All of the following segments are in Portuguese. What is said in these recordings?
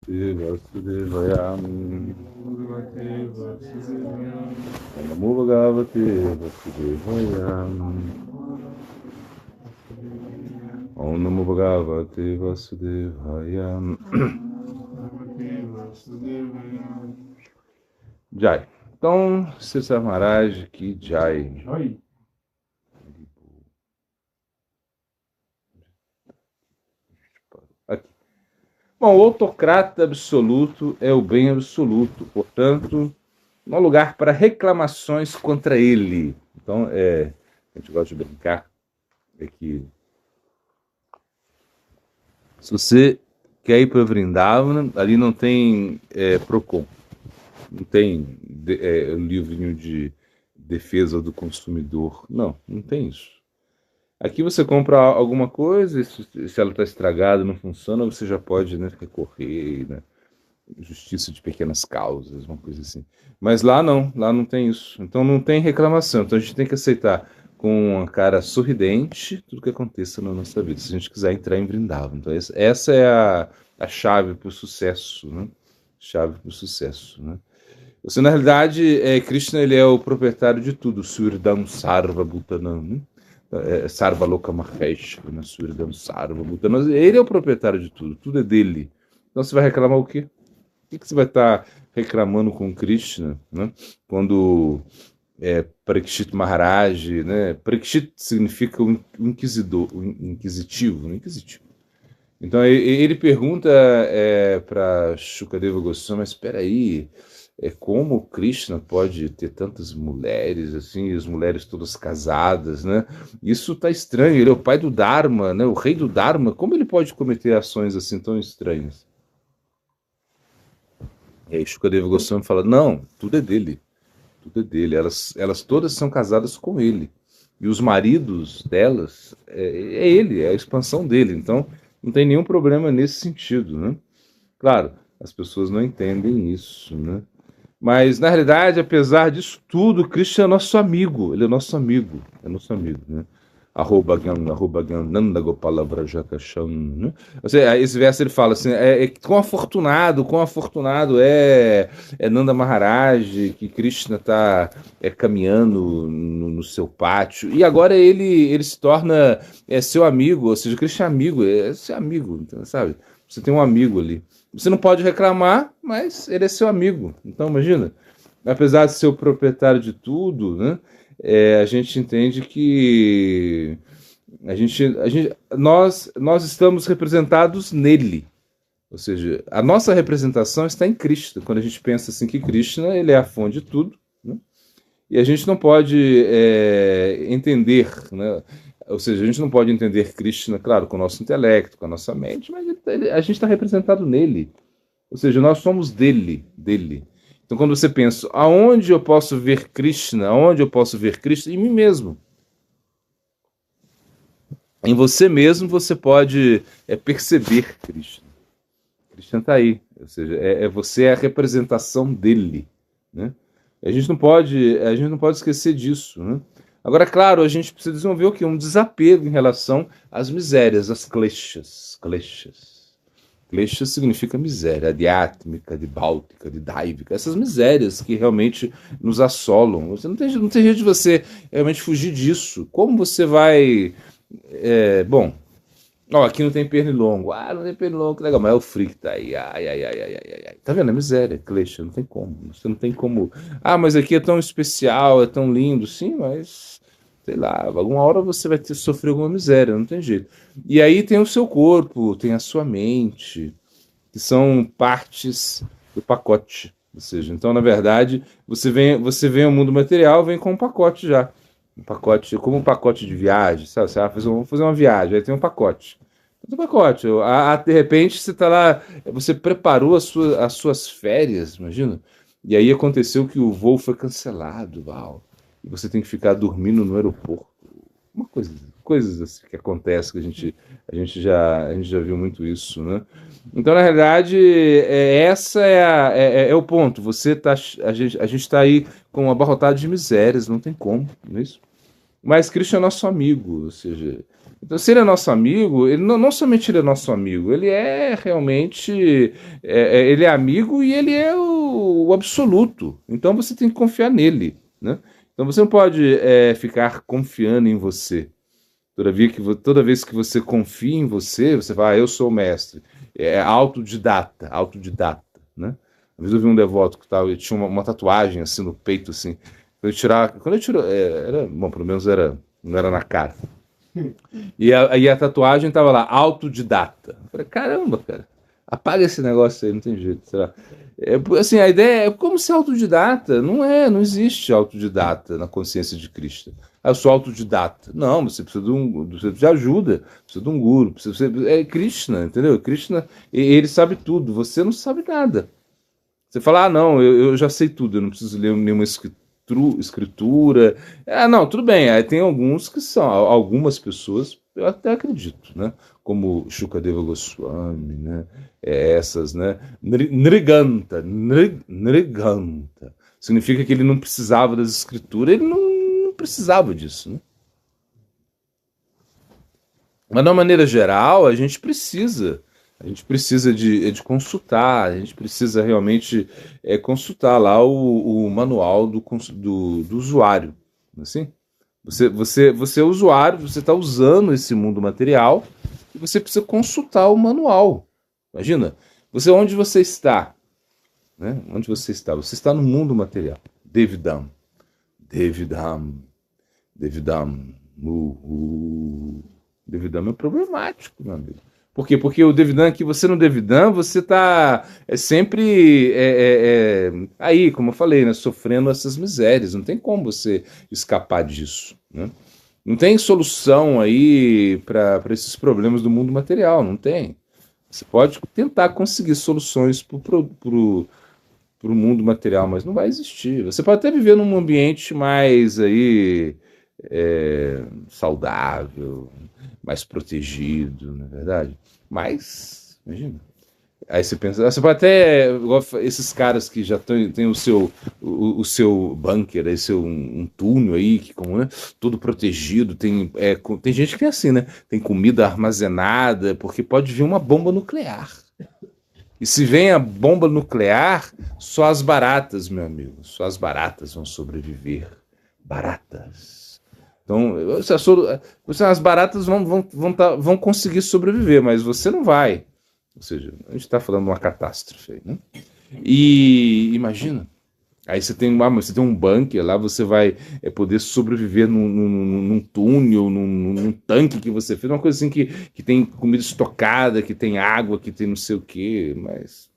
Bhagavate Vasudevaya. Bhagavate Vasudevaya. Namo Bhagavate Vasudevaya. Om Namo Bhagavate Vasudevaya. Bhagavate Vasudevaya. Jai. Então, César Maharaj, que Jai. Oi. Aqui. Bom, o autocrata absoluto é o bem absoluto, portanto, não há lugar para reclamações contra ele. Então, a gente gosta de brincar, é que se você quer ir para Vrindavana, ali não tem PROCON, não tem livrinho de defesa do consumidor, não tem isso. Aqui você compra alguma coisa, se ela está estragada, não funciona, você já pode, né, recorrer, né, justiça de pequenas causas, uma coisa assim. Mas lá não tem isso. Então não tem reclamação. Então a gente tem que aceitar com uma cara sorridente tudo que aconteça na nossa vida, se a gente quiser entrar em Vrindavan. Então essa é a chave para o sucesso, né? Chave para o sucesso, né? Você, na realidade, Krishna, ele é o proprietário de tudo. Suridam Sarva Bhutanam, né? Sarva Loka Mahesh, Suridam Sarva Bhutanam. Ele é o proprietário de tudo é dele. Então você vai reclamar o quê? O que você vai estar reclamando com Krishna, né? Quando Parikshit Maharaj, né? Parikshit significa um inquisidor, um inquisitivo, né? Inquisitivo. Então ele pergunta para Shukadeva Goswami, mas espera aí, como Krishna pode ter tantas mulheres, assim, as mulheres todas casadas, né? Isso tá estranho, ele é o pai do Dharma, né? O rei do Dharma, como ele pode cometer ações assim tão estranhas? E aí Shukadeva Goswami fala, não, tudo é dele, elas todas são casadas com ele, e os maridos delas, ele, é a expansão dele, então não tem nenhum problema nesse sentido, né? Claro, as pessoas não entendem isso, né? Mas, na realidade, apesar disso tudo, Krishna é nosso amigo. Ele é nosso amigo. É nosso amigo, né? Arroba Gyan, Nanda Gopala Vrajakasham, né? Ou seja, esse verso ele fala assim: quão afortunado é Nanda Maharaj, que Krishna está caminhando no seu pátio. E agora ele se torna seu amigo, ou seja, Krishna é amigo, é seu amigo, então, sabe? Você tem um amigo ali. Você não pode reclamar, mas ele é seu amigo. Então, imagina, apesar de ser o proprietário de tudo, né, a gente entende que nós estamos representados nele. Ou seja, a nossa representação está em Krishna. Quando a gente pensa assim que Krishna ele é a fonte de tudo, né, e a gente não pode entender, né, ou seja, a gente não pode entender Krishna, claro, com o nosso intelecto, com a nossa mente, mas a gente está representado nele. Ou seja, nós somos dele. Então, quando você pensa, aonde eu posso ver Krishna? Aonde eu posso ver Krishna? Em mim mesmo. Em você mesmo você pode perceber Krishna. Krishna está aí. Ou seja, você é a representação dele, né? A gente não pode esquecer disso, né? Agora, claro, a gente precisa desenvolver o quê? Um desapego em relação às misérias, às kleshas. Klesha significa miséria, adiátmica, de báltica, de dáivica, essas misérias que realmente nos assolam. Você não tem jeito de você realmente fugir disso. Como você vai. Bom, aqui não tem pernilongo. Não tem pernilongo, que legal, mas é o frio que tá aí. Ai. Tá vendo? É miséria, Klesha, não tem como. Você não tem como. Mas aqui é tão especial, é tão lindo. Sim, mas sei lá, alguma hora você vai sofrer alguma miséria, não tem jeito. E aí tem o seu corpo, tem a sua mente, que são partes do pacote. Ou seja, então, na verdade, você vem ao mundo material, vem com um pacote já. Um pacote, como um pacote de viagem, sabe? Você vai fazer uma viagem, aí tem um pacote. Tem um pacote. De repente, você está lá, você preparou as suas férias, imagina? E aí aconteceu que o voo foi cancelado, uau. E você tem que ficar dormindo no aeroporto. Coisas assim que acontecem que a gente já viu muito isso, né? Então, na realidade, essa é o ponto. A gente está aí com uma abarrotada de misérias, não tem como, não é isso? Mas Cristo é nosso amigo, ou seja, Então, se ele é nosso amigo, ele não somente ele é nosso amigo, ele é realmente, ele é amigo e ele é o absoluto. Então você tem que confiar nele, né? Então você não pode ficar confiando em você. Toda vez que você confia em você, você fala, eu sou o mestre. É autodidata, né? Às vezes eu vi um devoto que ele tinha uma tatuagem assim no peito, assim. Quando eu tirou, bom, pelo menos não era na cara. E a tatuagem tava lá, autodidata. Eu falei, caramba, cara, apaga esse negócio aí, não tem jeito, sei lá. Assim, a ideia é como ser autodidata. Não existe autodidata na consciência de Cristo. Eu sou autodidata. Não, você precisa de ajuda, precisa de um guru, é Krishna, entendeu? Krishna, ele sabe tudo, você não sabe nada. Você fala, não, eu já sei tudo, eu não preciso ler nenhuma escritura. Não, tudo bem. Aí tem alguns que são, algumas pessoas, eu até acredito, né? Como Shukadeva Goswami, né? Essas, né? Nriganta. Significa que ele não precisava das escrituras, ele não precisava disso, né? Mas, de uma maneira geral, a gente precisa de consultar, a gente precisa realmente consultar lá o manual do usuário. Assim? Você é usuário, você está usando esse mundo material e você precisa consultar o manual. Imagina, onde você está? Né? Onde você está? Você está no mundo material. Devidam. Devidam é problemático, meu amigo. Por quê? Porque o Devidam aqui, você no Devidam, você está sempre aí, como eu falei, né, sofrendo essas misérias. Não tem como você escapar disso. Né? Não tem solução aí para esses problemas do mundo material, não tem. Você pode tentar conseguir soluções para o mundo material, mas não vai existir. Você pode até viver num ambiente mais aí, saudável, mais protegido, não é verdade? Mas, imagina. Aí você pensa, você pode até, igual esses caras que já tem o seu bunker, aí um túnel aí, que como, né, todo protegido, tem gente que é assim, né? Tem comida armazenada, porque pode vir uma bomba nuclear. E se vem a bomba nuclear, só as baratas, meu amigo, só as baratas vão sobreviver. Baratas. Então, as baratas vão conseguir sobreviver, mas você não vai. Ou seja, a gente está falando de uma catástrofe aí, né? E imagina, aí você tem um bunker lá, você vai poder sobreviver num túnel, num tanque que você fez, uma coisa assim que tem comida estocada, que tem água, que tem não sei o quê, mas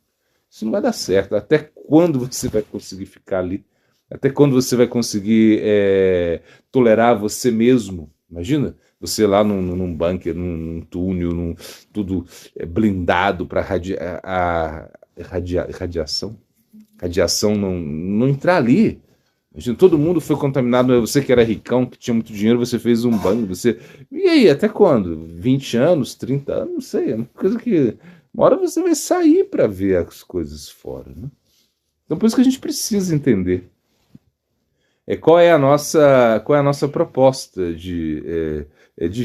isso não vai dar certo. Até quando você vai conseguir ficar ali? Até quando você vai conseguir tolerar você mesmo? Imagina, você lá num bunker, num túnel, tudo blindado para radiação. Radiação não entrar ali. Imagina, todo mundo foi contaminado. Você que era ricão, que tinha muito dinheiro, você fez um bunker. E aí, até quando? 20 anos, 30 anos? Não sei. É uma coisa que... Uma hora você vai sair para ver as coisas fora. Né? Então, por isso que a gente precisa entender qual é a nossa proposta de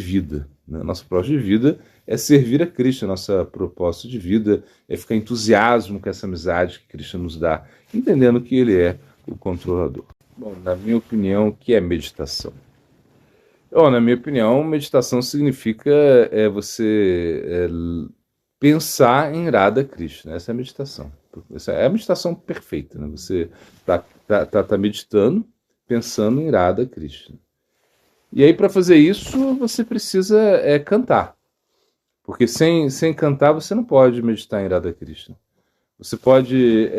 vida. Né? A nossa proposta de vida é servir a Cristo. A nossa proposta de vida é ficar entusiasmo com essa amizade que Cristo nos dá, entendendo que Ele é o controlador. Bom, na minha opinião, o que é meditação? Na minha opinião, meditação significa você pensar em Radha Krishna. Essa é a meditação. Essa é a meditação perfeita. Né? Você tá meditando, pensando em Radha Krishna. E aí, para fazer isso, você precisa cantar. Porque sem cantar, você não pode meditar em Radha Krishna. Você pode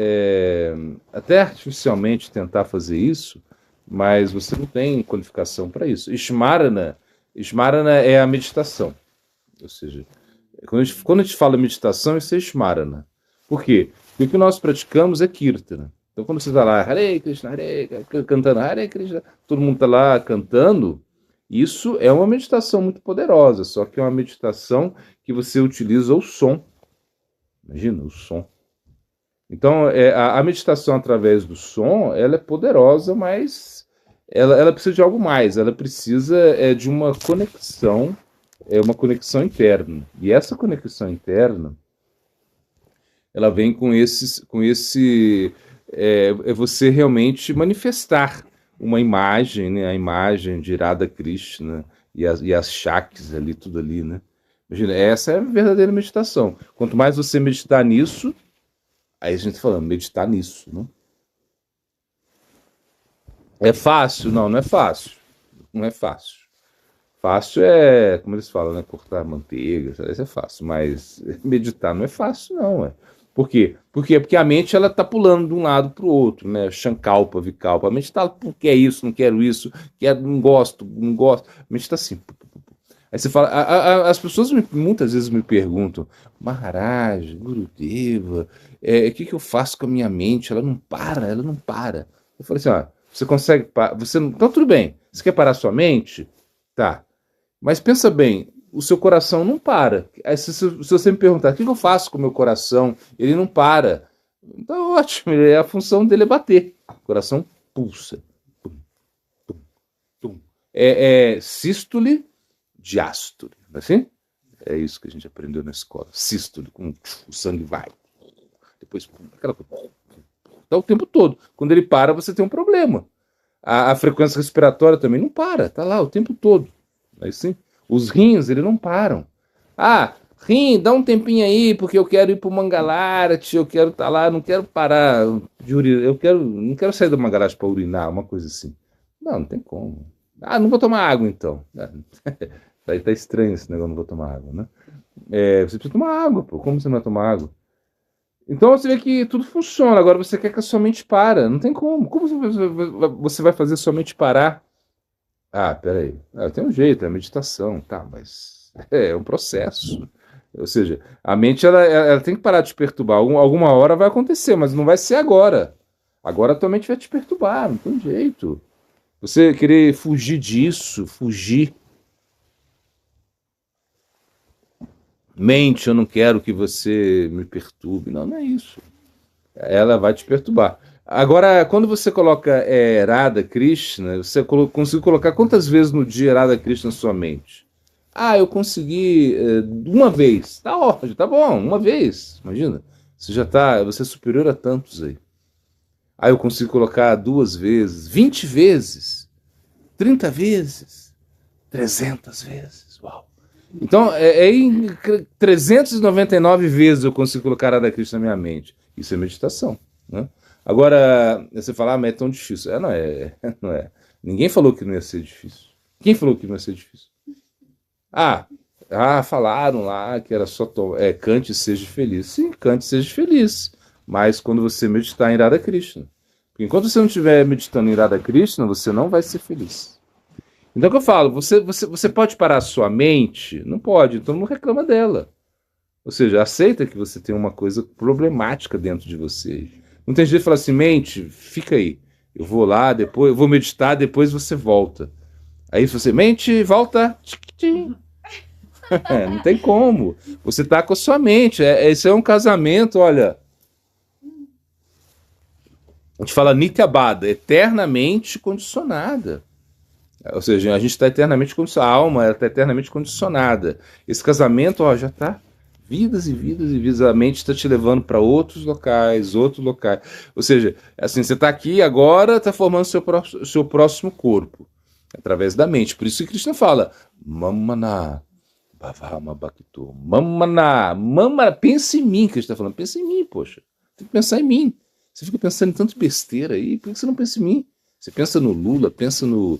até artificialmente tentar fazer isso, mas você não tem qualificação para isso. Smarana é a meditação. Ou seja, quando a gente fala meditação, isso é Smarana. Por quê? Porque o que nós praticamos é Kirtana. Então, quando você está lá, Hare Krishna, cantando Hare Krishna, todo mundo está lá cantando, isso é uma meditação muito poderosa, só que é uma meditação que você utiliza o som. Imagina, o som. Então, a meditação através do som, ela é poderosa, mas ela precisa de algo mais. Ela precisa de uma conexão é uma conexão interna. E essa conexão interna, ela vem é você realmente manifestar uma imagem, né? A imagem de Radha Krishna e as Shaktis ali, tudo ali, né? Imagina, essa é a verdadeira meditação. Quanto mais você meditar nisso, aí a gente tá falando, meditar nisso, né? É fácil? Não, não é fácil. Não é fácil. Fácil é, como eles falam, né? Cortar manteiga, isso é fácil. Mas meditar não é fácil, não. Por quê? Porque a mente ela tá pulando de um lado para o outro, né? Shankalpa, Vikalpa. A mente tá, porque é isso, não quero isso, quero, não gosto, não gosto. A mente tá assim. Aí você fala, as pessoas muitas vezes me perguntam, Maharaj, Gurudeva, o que eu faço com a minha mente? Ela não para, ela não para. Eu falei assim, você consegue, você não, então tudo bem, você quer parar sua mente? Tá, mas pensa bem, o seu coração não para. Aí, se você me perguntar, o que eu faço com o meu coração? Ele não para. Então ótimo, a função dele é bater. O coração pulsa. Tum, tum, tum. É sístole, diástole, não é assim? É isso que a gente aprendeu na escola. Sístole, com o sangue vai. Depois, aquela coisa. Tá o tempo todo. Quando ele para, você tem um problema. A frequência respiratória também não para, tá lá o tempo todo. É assim? Os rins, eles não param. Ah, rim, dá um tempinho aí, porque eu quero ir pro Mangalarte, eu quero estar lá, não quero parar de urinar, não quero sair do Mangalarte para urinar, uma coisa assim. Não tem como. Ah, não vou tomar água então. Tá estranho esse negócio, não vou tomar água, né? Você precisa tomar água, pô. Como você não vai tomar água? Então você vê que tudo funciona. Agora você quer que a sua mente para. Não tem como. Como você vai fazer a sua mente parar? Ah, peraí. Tem um jeito, é a meditação. Tá, mas é um processo. Ou seja, a mente ela tem que parar de te perturbar. Alguma hora vai acontecer, mas não vai ser agora. Agora a tua mente vai te perturbar, não tem jeito. Você querer fugir disso, fugir. Mente, eu não quero que você me perturbe. Não, não é isso. Ela vai te perturbar. Agora, quando você coloca Radha Krishna, você consegue colocar quantas vezes no dia Radha Krishna na sua mente? Ah, eu consegui uma vez. Tá ótimo, tá bom, uma vez. Imagina, você é superior a tantos aí. Ah, eu consigo colocar 2 vezes, 20 vezes, 30 vezes, 300 vezes. Uau. Então, em 399 vezes eu consigo colocar Radha Krishna na minha mente. Isso é meditação, né? Agora, você fala, mas é tão difícil. Não é, não é. Ninguém falou que não ia ser difícil. Quem falou que não ia ser difícil? Falaram lá que era só cante e seja feliz. Sim, cante e seja feliz. Mas quando você meditar em Radha Krishna. Porque enquanto você não estiver meditando em Radha Krishna, você não vai ser feliz. Então, o que eu falo, você pode parar a sua mente? Não pode, então não reclama dela. Ou seja, aceita que você tem uma coisa problemática dentro de você. Não tem jeito de falar assim, mente, fica aí. Eu vou lá, depois eu vou meditar, depois você volta. Aí você, mente, volta. Não tem como. Você tá com a sua mente. Isso é um casamento, olha. A gente fala Nityabada, eternamente condicionada. Ou seja, a gente está eternamente condicionada. A alma está eternamente condicionada. Esse casamento, já está vidas e vidas e vidas. A mente está te levando para outros locais, outros locais. Ou seja, assim, você está aqui agora, está formando seu próximo corpo. Através da mente. Por isso que Krishna fala, Mamana, Bhavama Bhakto, Mamana, pensa em mim, que está falando, pensa em mim, poxa. Tem que pensar em mim. Você fica pensando em tanto besteira aí, por que você não pensa em mim? Você pensa no Lula, pensa no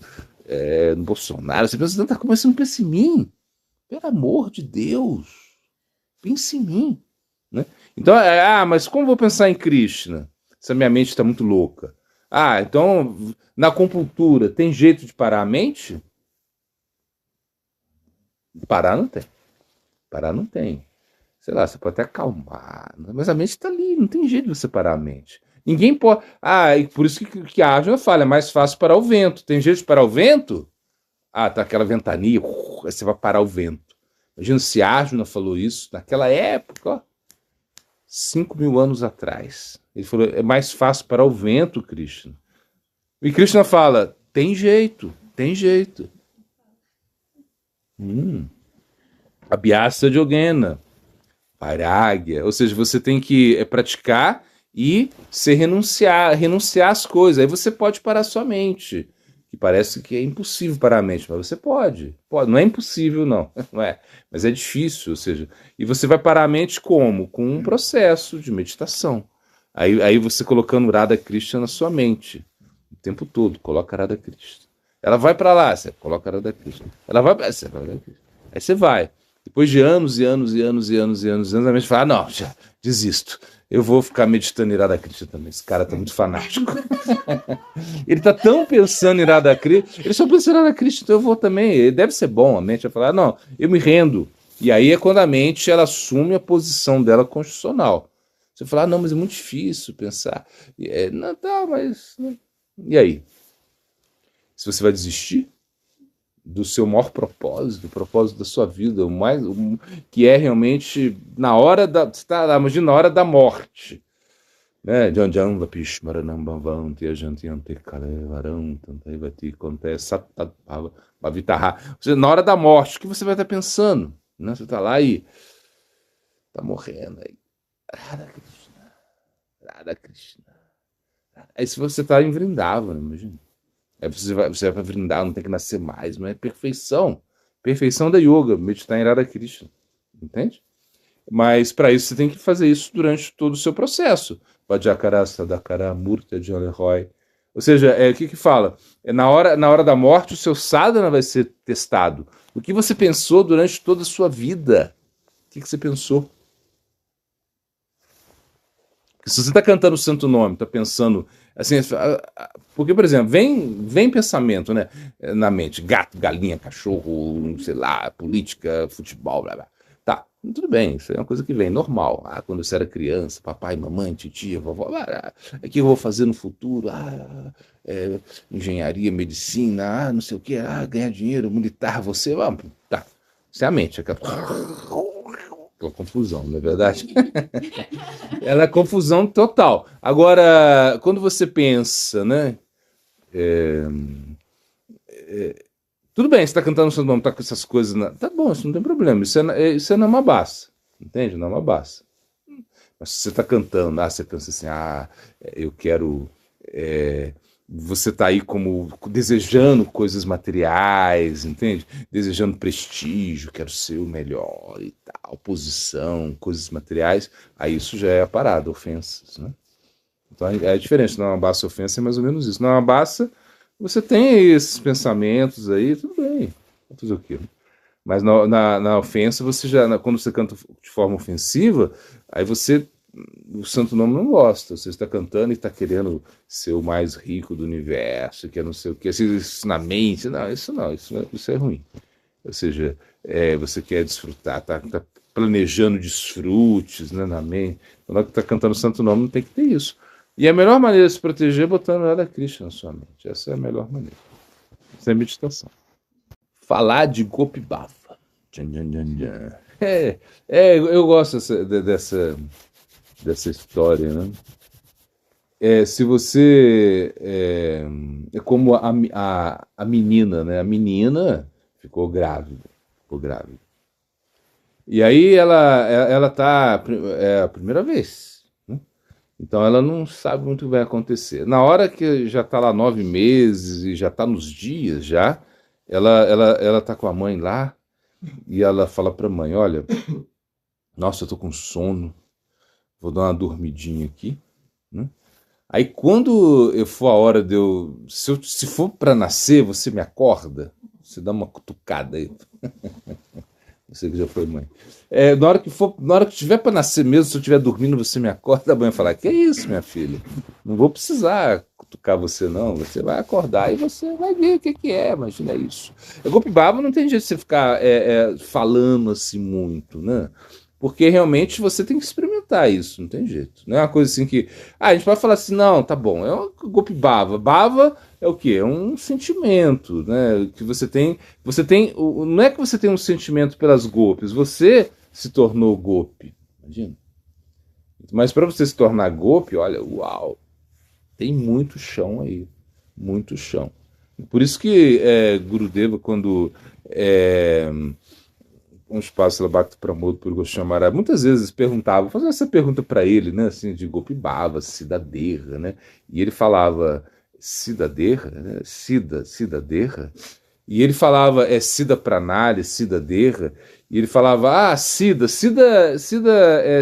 Bolsonaro, você pensa em tanta coisa, mas você não pensa em mim. Pelo amor de Deus, pense em mim. Né? Então, mas como vou pensar em Krishna? Se a minha mente está muito louca. Então, na acupuntura, tem jeito de parar a mente? Parar não tem. Parar não tem. Sei lá, você pode até acalmar, mas a mente está ali, não tem jeito de você parar a mente. Ninguém pode. E por isso que a Arjuna fala, é mais fácil parar o vento. Tem jeito de parar o vento? Tá aquela ventania, aí você vai parar o vento. Imagina se a Arjuna falou isso naquela época, 5.000 anos atrás. Ele falou, é mais fácil parar o vento, Krishna. E Krishna fala, tem jeito, tem jeito. Abhyasa Yogena, Vairagya, ou seja, você tem que praticar e renunciar às coisas. Aí você pode parar sua mente, que parece que é impossível parar a mente, mas você pode. Não é impossível, não, não é, mas é difícil, ou seja, e você vai parar a mente como? Com um processo de meditação. Aí você colocando Radha Krishna na sua mente, o tempo todo, coloca Radha Krishna. Ela vai para lá, você coloca Radha Krishna. Ela vai para você coloca Radha Krishna. Aí você vai. Depois de anos e anos e anos e anos e anos, a mente fala, não, já desisto. Eu vou ficar meditando em Radha Krishna também. Esse cara tá muito fanático. Ele tá tão pensando em Radha Krishna, ele só pensa em Radha Krishna, então eu vou também. Ele deve ser bom, a mente vai falar, não, eu me rendo. E aí é quando a mente ela assume a posição dela constitucional. Você fala, não, mas é muito difícil pensar. Não, tá, mas... E aí? Se você vai desistir do seu maior propósito, o propósito da sua vida, que é realmente na hora da... Imagina, na hora da morte. Né? Na hora da morte, o que você vai estar pensando? Né? Você está lá e está morrendo. Aí. Radha Krishna. Radha Krishna. Aí se você está em Vrindavan, imagina. Aí você vai para Vrindavan, não tem que nascer mais, mas é perfeição. Perfeição da yoga, meditar em Radha Krishna. Entende? Mas para isso você tem que fazer isso durante todo o seu processo. Vajakara, Sadakara, Murta, Jaleroy. Ou seja, o que fala? Na hora da morte, o seu sadhana vai ser testado. O que você pensou durante toda a sua vida? O que você pensou? Porque se você está cantando o santo nome, está pensando assim, porque, por exemplo, vem pensamento, né, na mente, gato, galinha, cachorro, sei lá, política, futebol, blá blá. Tá, tudo bem, isso é uma coisa que vem, normal. Quando você era criança, papai, mamãe, titia, vovó, o que eu vou fazer no futuro? Engenharia, medicina, não sei o que, ganhar dinheiro, militar, você, tá. Isso é a mente, aquela confusão, não é verdade? Ela é confusão total. Agora, quando você pensa, né? Tudo bem, você está cantando o seu nome, tá com essas coisas. Tá bom, isso não tem problema. Isso é namabasa. Entende? Namabasa. Mas se você está cantando, você pensa assim, eu quero. Você está aí como desejando coisas materiais, entende? Desejando prestígio, quero ser o melhor e tal, posição, coisas materiais. Aí isso já é a parada, ofensas, né? Então é diferente, não é uma bassa ofensa, é mais ou menos isso. Não é uma bassa, você tem esses pensamentos aí, tudo bem, vai fazer o quê? Mas na ofensa, você já, quando você canta de forma ofensiva, aí o santo nome não gosta. Você está cantando e está querendo ser o mais rico do universo, quer não sei o que, isso na mente, isso é ruim. Ou seja, você quer desfrutar, tá planejando desfrutes, né, na mente. Quando está cantando o santo nome, não tem que ter isso. E a melhor maneira de se proteger é botando Radha Krishna na sua mente. Essa é a melhor maneira. Isso é meditação. Falar de Gopi Baba. Eu gosto dessa história, né? Se você é como a menina, né? A menina ficou grávida. E aí ela tá a primeira vez, né? Então ela não sabe muito o que vai acontecer. Na hora que já tá lá 9 meses e já tá nos dias já, ela tá com a mãe lá e ela fala pra mãe, olha, nossa, eu tô com sono, vou dar uma dormidinha aqui, né? Aí quando eu for a hora de se for para nascer, você me acorda, você dá uma cutucada aí. Você que já foi mãe. Na hora que tiver para nascer mesmo, se eu estiver dormindo, você me acorda, a mãe vai falar, que é isso, minha filha? Não vou precisar cutucar você, não. Você vai acordar e você vai ver o que é, imagina isso. Gopi Baba não tem jeito de você ficar falando assim muito, né? Porque realmente você tem que experimentar isso, não tem jeito. Não é uma coisa assim que... a gente pode falar assim, não, tá bom, é um Gopi Baba. Baba é o quê? É um sentimento, né? Que você tem... Não é que você tem um sentimento pelas golpes, você se tornou golpe. Imagina. Mas para você se tornar golpe, olha, uau, tem muito chão aí. Muito chão. Por isso que Gurudeva, quando um espaço lá Bhakti Pramod por Goswami Maharaj, muitas vezes perguntavam, fazendo essa pergunta para ele, né, assim, de Gopi Bhava, Siddhaderra, né, e ele falava Siddhaderra, né, Siddhaderra, e ele falava Siddha Pranali, Siddhaderra, e ele falava, Siddha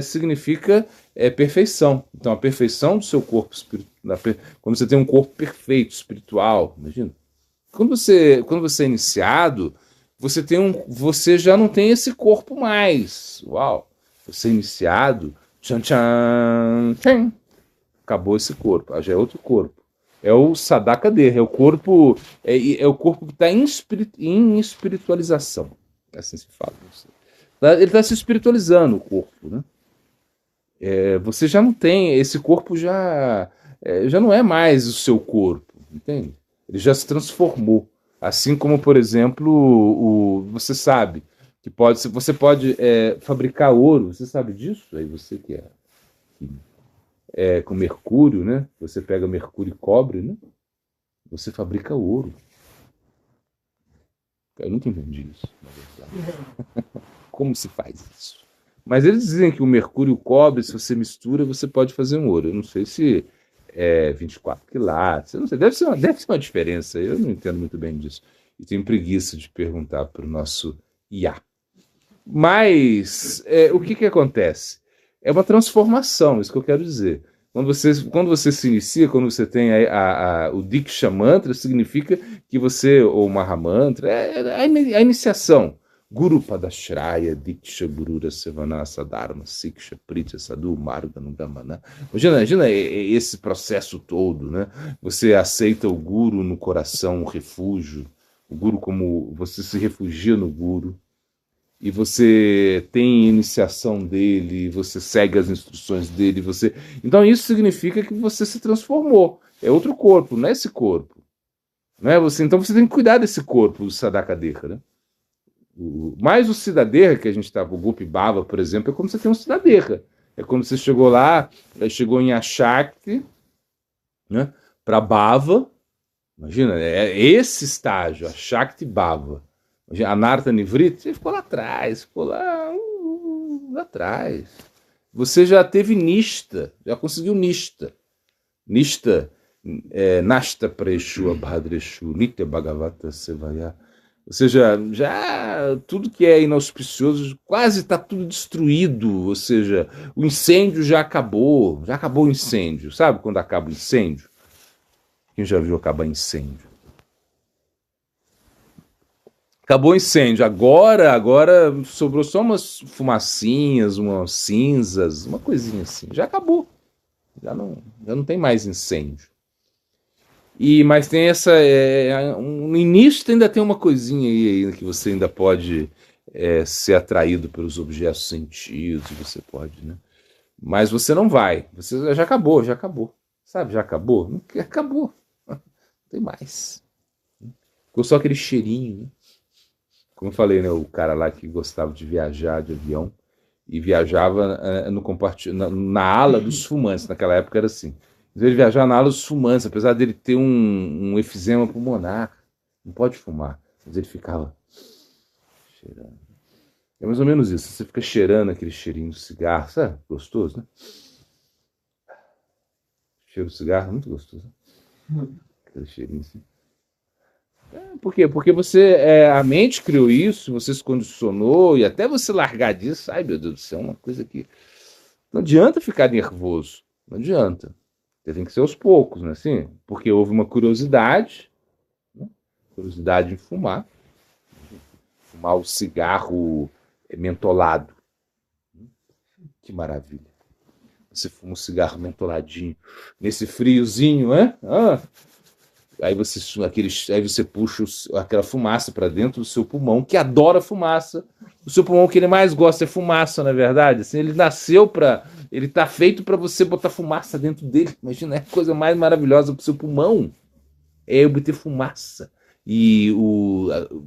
significa perfeição, então a perfeição do seu corpo espiritual, quando você tem um corpo perfeito, espiritual, imagina, quando você é iniciado, você já não tem esse corpo mais. Uau! Você é iniciado, tchan, tchan, tchan, acabou esse corpo. Já é outro corpo. É o Sadaka Derra, é o corpo, é o corpo que está em espiritualização. Assim se fala. Ele está se espiritualizando o corpo, né? Você já não tem, esse corpo já não é mais o seu corpo, entende? Ele já se transformou. Assim como, por exemplo, você sabe que você pode fabricar ouro, você sabe disso? Aí você que é com mercúrio, né? Você pega mercúrio e cobre, né? Você fabrica ouro. Eu nunca entendi isso, na verdade. Como se faz isso? Mas eles dizem que o mercúrio e o cobre, se você mistura, você pode fazer um ouro. Eu não sei se 24 quilates, eu não sei, deve ser uma diferença, eu não entendo muito bem disso. E tenho preguiça de perguntar para o nosso IA. Mas o que acontece? É uma transformação, isso que eu quero dizer. Quando você se inicia, quando você tem o Diksha Mantra, significa que você, ou Mahamantra, a iniciação. Guru Padashraya, Diksha Gurura Sevanasa Dharma, Siksha Pritya Sadhu Marga Nugamana. Imagina esse processo todo, né? Você aceita o Guru no coração, o refúgio, o Guru como você se refugia no Guru, e você tem iniciação dele, você segue as instruções dele, então isso significa que você se transformou. É outro corpo, não é esse corpo. Não é você, então você tem que cuidar desse corpo, o Sadaka Derra, né? Mais o Siddhaderra que a gente estava, o Gopi Bhava, por exemplo, é quando você tem um Siddhaderra. É quando você chegou lá, chegou em Ashakti, né, para Bhava. Imagina, é esse estágio, Ashakti Bhava. Anartha Nivriti, você ficou lá atrás, lá atrás. Você já teve Nishta, já conseguiu Nishta. Nishta, Nashta Preshu Abhadreshu, Nitya Bhagavata Sevaya. Ou seja, já tudo que é inauspicioso quase está tudo destruído. Ou seja, o incêndio já acabou o incêndio. Sabe quando acaba o incêndio? Quem já viu acabar incêndio? Acabou o incêndio. Agora sobrou só umas fumacinhas, umas cinzas, uma coisinha assim. Já acabou. Já não tem mais incêndio. Mas tem no início ainda tem uma coisinha aí que você ainda pode ser atraído pelos objetos sentidos, você pode, né? Mas você não vai, você já acabou, sabe, já acabou? Não, acabou, não tem mais. Ficou só aquele cheirinho, né? Como eu falei, né, o cara lá que gostava de viajar de avião e viajava na ala dos fumantes, naquela época era assim. Ele viajar na ala dos fumantes, apesar dele ter um efizema pulmonar, não pode fumar, mas ele ficava cheirando. É mais ou menos isso, você fica cheirando aquele cheirinho do cigarro, sabe? Gostoso, né? Cheiro do cigarro, muito gostoso. Aquele cheirinho assim. Por quê? Porque a mente criou isso, você se condicionou, e até você largar disso, ai meu Deus do céu, uma coisa que... Não adianta ficar nervoso, não adianta. Tem que ser aos poucos, né? Assim, porque houve uma curiosidade, né? Curiosidade em fumar o cigarro mentolado. Que maravilha. Você fuma um cigarro mentoladinho, nesse friozinho, né? Aí você puxa aquela fumaça para dentro do seu pulmão, que adora fumaça. O seu pulmão que ele mais gosta é fumaça, na verdade. Assim, ele tá feito para você botar fumaça dentro dele. Imagina, é a coisa mais maravilhosa para o seu pulmão. É obter fumaça. E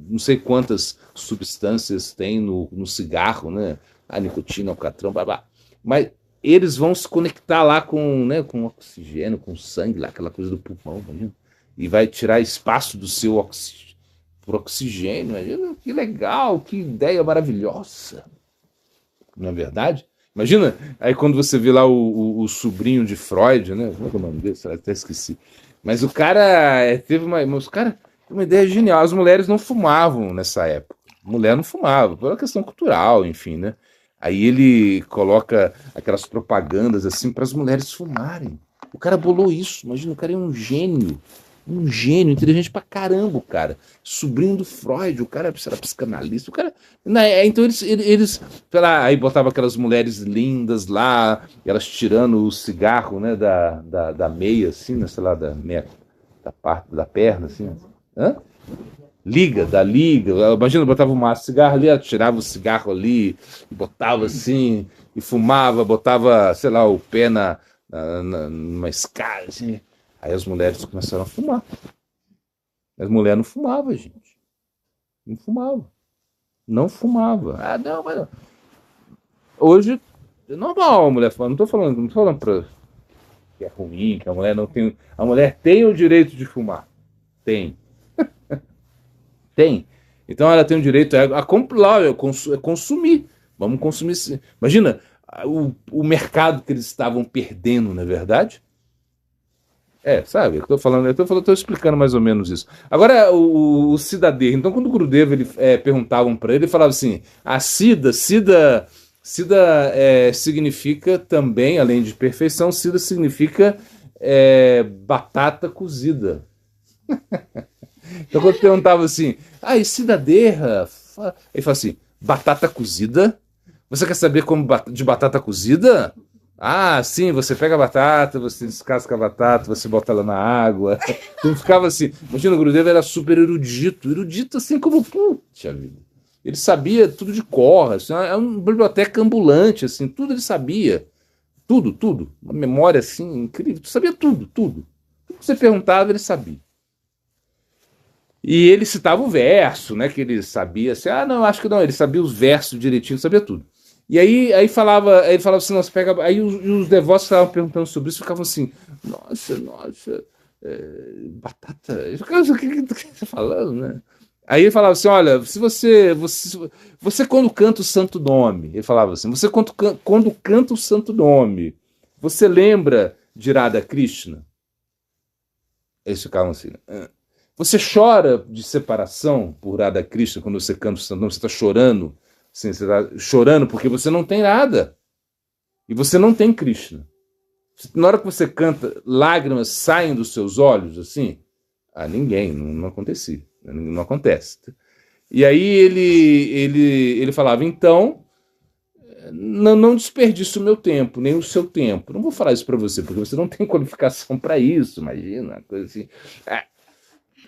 não sei quantas substâncias tem no cigarro, né? A nicotina, o alcatrão, blá. Mas eles vão se conectar lá com oxigênio, com sangue, lá, aquela coisa do pulmão, imagina. E vai tirar espaço do seu oxigênio. por oxigênio. Imagina que legal, que ideia maravilhosa. Não é verdade? Imagina, aí quando você vê lá o sobrinho de Freud, né? Como é que é o nome dele? Até esqueci. Mas o cara os cara teve uma ideia genial. As mulheres não fumavam nessa época. Mulher não fumava, por uma questão cultural, enfim, né? Aí ele coloca aquelas propagandas assim para as mulheres fumarem. O cara bolou isso. Imagina, o cara é um gênio. Um gênio, inteligente pra caramba, o cara. Sobrinho do Freud, o cara era psicanalista. O cara. Então eles sei lá, aí botava aquelas mulheres lindas lá, elas tirando o cigarro, né, da meia, assim, né, sei lá, da meia, da parte da perna, assim. Hã? Da liga. Imagina, botava um maço de cigarro ali, ela tirava o cigarro ali, e botava assim, e fumava, botava, sei lá, o pé numa escada, assim. Aí as mulheres começaram a fumar. As mulheres não fumavam, gente. Não fumava. Não fumava. Ah, não, mas não. Hoje é normal a mulher fumar. Não tô falando pra, que é ruim, que a mulher não tem. A mulher tem o direito de fumar. Tem. Tem. Então ela tem o direito a consumir. Vamos consumir. Imagina o mercado que eles estavam perdendo, não é verdade? Sabe, tô explicando mais ou menos isso. Agora, o Siddhartha, então quando o Gurudeva perguntavam para ele, ele falava assim, a Siddha significa também, além de perfeição, Siddha significa batata cozida. Então quando perguntava assim, e Siddhartha? Ele fala assim, batata cozida? Você quer saber como de batata cozida? Ah, sim, você pega a batata, você descasca a batata, você bota ela na água. Então ficava assim. Imagina, o Gurudeva era super erudito assim como, puxa vida. Ele sabia tudo de cor, assim, é uma biblioteca ambulante, assim, tudo ele sabia. Tudo. Uma memória assim incrível, sabia tudo. Tudo que você perguntava, ele sabia. E ele citava o verso, né, que ele sabia, assim, não, acho que não, ele sabia os versos direitinho, sabia tudo. E aí ele falava assim, nossa, pega. Aí os devotos que estavam perguntando sobre isso ficavam assim, nossa, batata. O que você está falando, né? Aí ele falava assim, olha, se você quando canta o santo nome, ele falava assim, você quando canta o santo nome, você lembra de Radha Krishna? Eles ficavam assim, né? Você chora de separação por Radha Krishna quando você canta o santo nome, você está chorando? Assim, você está chorando porque você não tem nada. E você não tem Krishna. Na hora que você canta, lágrimas saem dos seus olhos, assim? Ninguém, não acontecia. Não acontece. E aí ele falava, então, não desperdice o meu tempo, nem o seu tempo. Não vou falar isso para você, porque você não tem qualificação para isso, imagina, uma coisa assim. É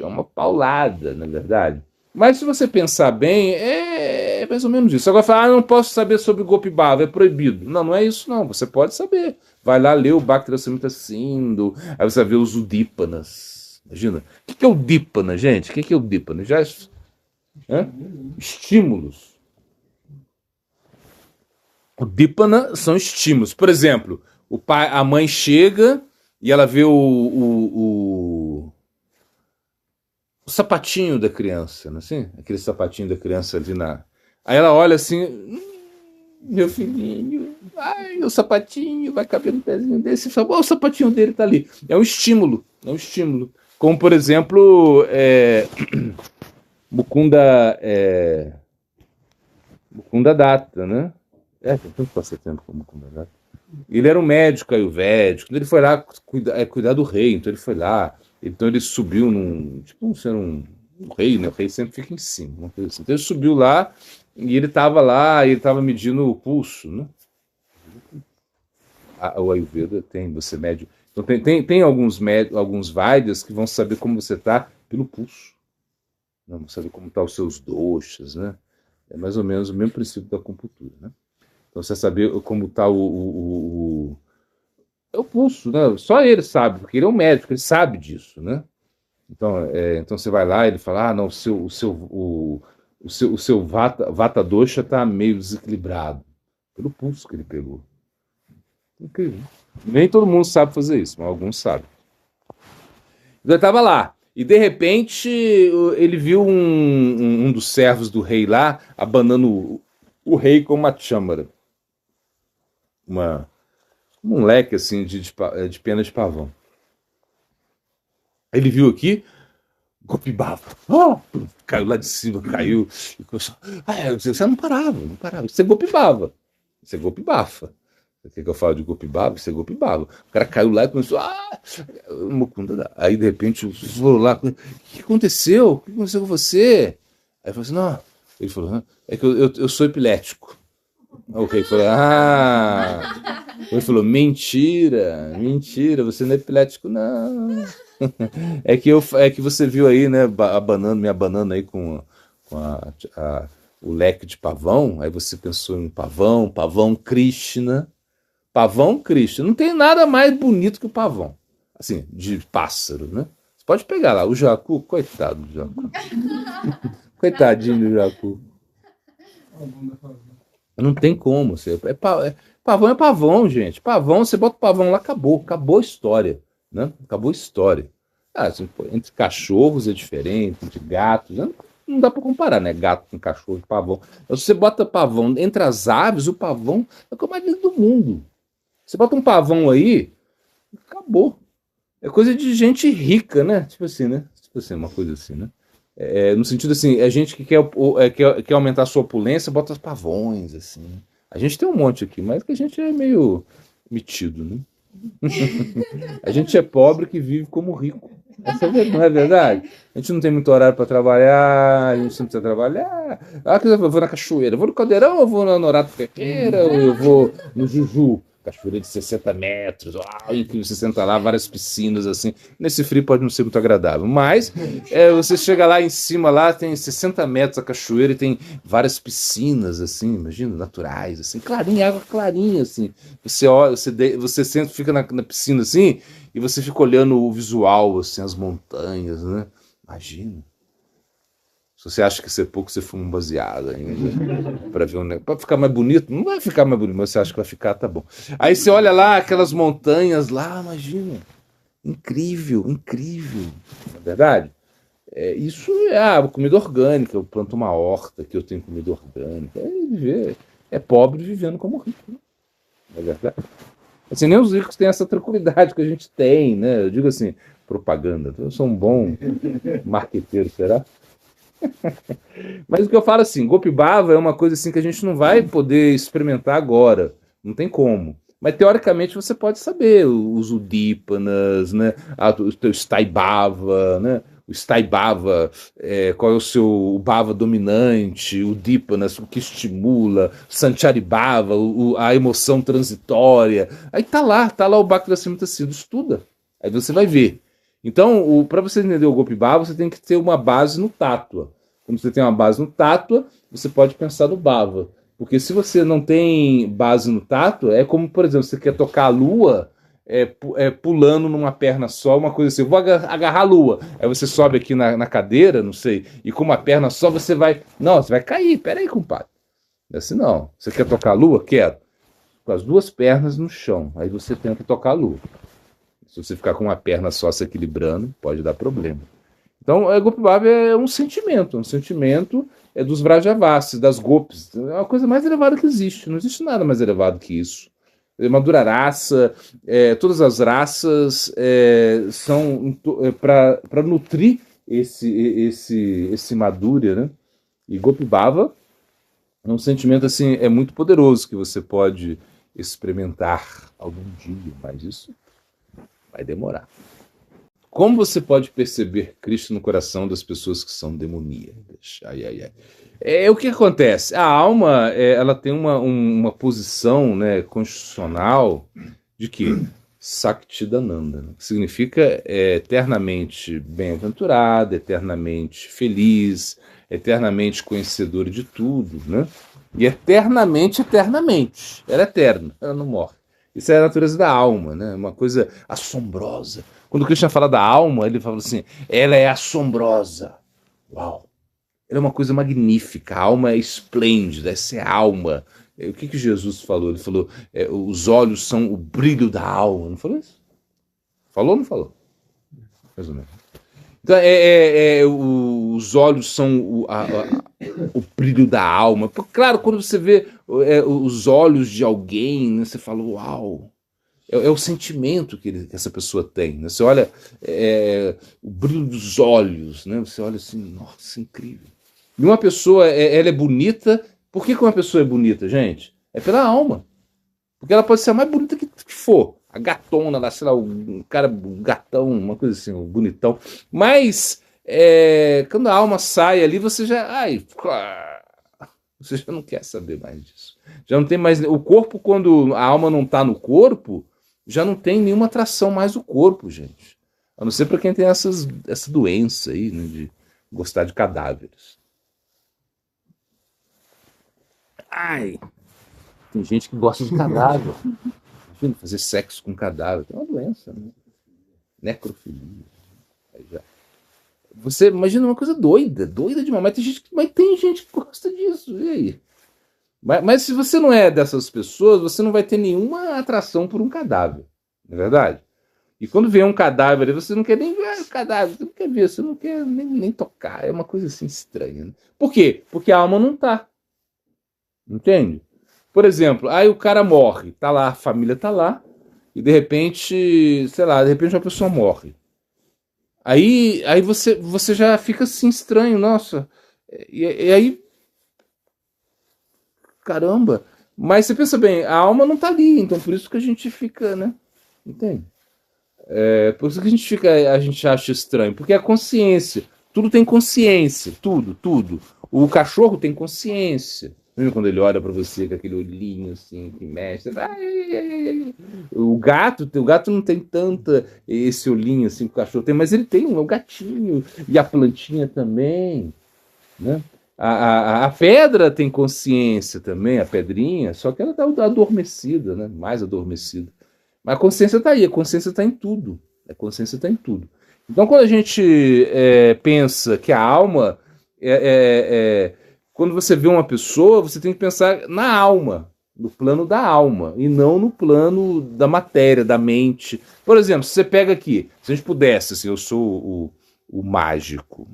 uma paulada, na verdade. Mas se você pensar bem, é mais ou menos isso. Agora falar, não posso saber sobre Gopi Bhava, é proibido. Não é isso não, você pode saber. Vai lá ler o Bhakti Rasamrita Sindhu, aí você vai ver os Udípanas. Imagina. O que é o Dípana, gente? O que é o Dípana? Estímulos. O Dípana são estímulos. Por exemplo, a mãe chega e ela vê o sapatinho da criança, não é assim? Aquele sapatinho da criança ali na. Aí ela olha assim, meu filhinho, o sapatinho vai caber no pezinho desse. E fala, o sapatinho dele tá ali. É um estímulo. Como, por exemplo, Mukunda Datta, né? Tem tanto passatempo como Mukunda Datta. Ele era um médico ayurvédico, ele foi lá cuidar do rei, então ele foi lá. Então ele subiu um rei, né? O rei sempre fica em cima, uma coisa assim. Então ele subiu lá e ele estava medindo o pulso, né? O Ayurveda você mede. Então tem alguns Vaidyas que vão saber como você está pelo pulso. Né? Vão saber como estão os seus doshas, né? É mais ou menos o mesmo princípio da acupuntura, né? Então você saber como está é o pulso, né? Só ele sabe, porque ele é um médico, ele sabe disso, né? Então você vai lá e ele fala, não, o seu vata dosha está meio desequilibrado pelo pulso que ele pegou. Incrível. Nem todo mundo sabe fazer isso, mas alguns sabem. Então ele estava lá. E de repente ele viu um dos servos do rei lá abanando o rei com uma châmara. Um leque assim de pena de pavão. Ele viu aqui, golpe bava. Caiu lá de cima, caiu. E começou, você não parava. Você golpe bava. Você golpe bafa. Você quer que eu falo de golpe bava? Você golpe bava. O cara caiu lá e começou. Aí de repente foram lá. O que aconteceu? O que aconteceu com você? Aí falou assim: não. Ele falou: é que eu sou epilético. O rei falou: Ele falou: mentira, você não é epilético, não. É que você viu aí, né, me abanando aí com o leque de pavão. Aí você pensou em pavão Krishna. Pavão Krishna. Não tem nada mais bonito que o pavão. Assim, de pássaro, né? Você pode pegar lá, o jacu, coitado do jacu. Coitadinho do jacu. Não tem como. Pavão é pavão, gente. Pavão, você bota o pavão lá, acabou a história. Né? Acabou a história. Assim, entre cachorros é diferente, entre gatos, né? Não dá para comparar, né? Gato com cachorro e pavão. Então, se você bota pavão entre as aves, o pavão é o que é mais lindo do mundo. Você bota um pavão aí, acabou. É coisa de gente rica, né? Tipo assim, né? Tipo assim, uma coisa assim, né? No sentido assim, é gente que quer aumentar a sua opulência, bota os pavões, assim. A gente tem um monte aqui, mas que a gente é meio metido, né? A gente é pobre que vive como rico. Essa não é verdade? A gente não tem muito horário para trabalhar, a gente não precisa trabalhar. Eu vou na cachoeira, eu vou no Caldeirão, eu vou na Norato Ferreira, ou eu vou no Juju. Cachoeira de 60 metros, incrível, você senta lá, várias piscinas, assim. Nesse frio pode não ser muito agradável, mas você chega lá em cima, lá tem 60 metros a cachoeira e tem várias piscinas, assim, imagina, naturais, assim, clarinha, água clarinha, assim. Você olha, você senta, fica na piscina, assim, e você fica olhando o visual, assim, as montanhas, né? Imagina. Se você acha que isso é pouco, você fuma um baseado ainda. Pra ver pra ficar mais bonito, não vai ficar mais bonito, mas você acha que vai ficar, tá bom. Aí você olha lá, aquelas montanhas lá, imagina. Incrível, incrível. Não é verdade? Isso é comida orgânica. Eu planto uma horta que eu tenho comida orgânica. É pobre vivendo como rico. Né? Não é verdade? Assim, nem os ricos têm essa tranquilidade que a gente tem, né? Eu digo assim, propaganda. Eu sou um bom marqueteiro, será? Mas o que eu falo assim, golpe bava é uma coisa assim que a gente não vai poder experimentar agora, não tem como. Mas teoricamente você pode saber os udípanas, né? O teu Staibhava, né? O Staibhava, qual é o bhava dominante, o Dípanas, o que estimula, Sancharibhava, a emoção transitória. Aí tá lá o Bhakti Simrita Siddha, estuda. Aí você vai ver. Então, para você entender o golpe bhava, você tem que ter uma base no tátua. Quando você tem uma base no tátua, você pode pensar no bhava. Porque se você não tem base no tátua, é como, por exemplo, você quer tocar a lua pulando numa perna só, uma coisa assim, eu vou agarrar a lua. Aí você sobe aqui na cadeira, não sei, e com uma perna só você vai... Não, você vai cair, peraí, compadre. Não é assim não. Você quer tocar a lua? Quero. Com as duas pernas no chão. Aí você tenta tocar a lua. Se você ficar com uma perna só se equilibrando, pode dar problema. Então, golpe bhava é um sentimento dos Vrajavasis, das golpes. É uma coisa mais elevada que existe. Não existe nada mais elevado que isso. Madura raça, todas as raças são para nutrir esse Madhurya, né? E golpe bhava é um sentimento assim, muito poderoso que você pode experimentar algum dia, mas isso vai demorar. Como você pode perceber Cristo no coração das pessoas que são demoníacas? O que acontece? A alma ela tem uma posição, né, constitucional de que Saktidananda, né? Que significa eternamente bem-aventurada, eternamente feliz, eternamente conhecedora de tudo, né? E eternamente. Ela é eterna, ela não morre. Isso é a natureza da alma, né? Uma coisa assombrosa. Quando o Krishna fala da alma, ele fala assim, ela é assombrosa. Uau! Ela é uma coisa magnífica, a alma é esplêndida, essa é a alma. O que Jesus falou? Ele falou, os olhos são o brilho da alma. Não falou isso? Falou ou não falou? Mais ou menos. Então, os olhos são o brilho da alma. Claro, quando você vê os olhos de alguém, né, você fala, uau, é o sentimento que essa pessoa tem. Né? Você olha o brilho dos olhos, né? Você olha assim, nossa, incrível. E uma pessoa, ela é bonita. Por que uma pessoa é bonita, gente? É pela alma. Porque ela pode ser a mais bonita que for. A gatona lá, sei lá, um cara, um gatão, uma coisa assim, um bonitão. Mas quando a alma sai ali, você já. Ai, você já não quer saber mais disso. Já não tem mais. O corpo, quando a alma não está no corpo, já não tem nenhuma atração mais do corpo, gente. A não ser para quem tem essa doença aí, né, de gostar de cadáveres. Ai, tem gente que gosta de cadáver. Imagina, fazer sexo com cadáver. É uma doença, né? Necrofilia. Aí já. Você imagina uma coisa doida demais. Mas tem gente que gosta disso. E aí? Mas se você não é dessas pessoas, você não vai ter nenhuma atração por um cadáver. Não é verdade? E quando vê um cadáver ali, você não quer nem ver o cadáver. Você não quer ver, você não quer nem tocar. É uma coisa assim estranha. Né? Por quê? Porque a alma não tá. Entende? Por exemplo, aí o cara morre, tá lá, a família tá lá, e de repente, sei lá, de repente uma pessoa morre. Aí você já fica assim estranho, nossa. E aí, caramba. Mas você pensa bem, a alma não tá ali, então por isso que a gente fica, né? Entende? Por isso que a gente acha estranho, porque é a consciência. Tudo tem consciência, tudo. O cachorro tem consciência. Lembra quando ele olha para você com aquele olhinho assim, que mexe? O gato não tem tanta esse olhinho assim que o cachorro tem, mas ele tem o gatinho e a plantinha também, né? A pedra tem consciência também, a pedrinha, só que ela está adormecida, né? Mais adormecida. Mas a consciência está aí, a consciência está em tudo. A consciência está em tudo. Então, quando a gente pensa que a alma quando você vê uma pessoa, você tem que pensar na alma, no plano da alma, e não no plano da matéria, da mente. Por exemplo, se você pega aqui, se a gente pudesse, assim, eu sou o mágico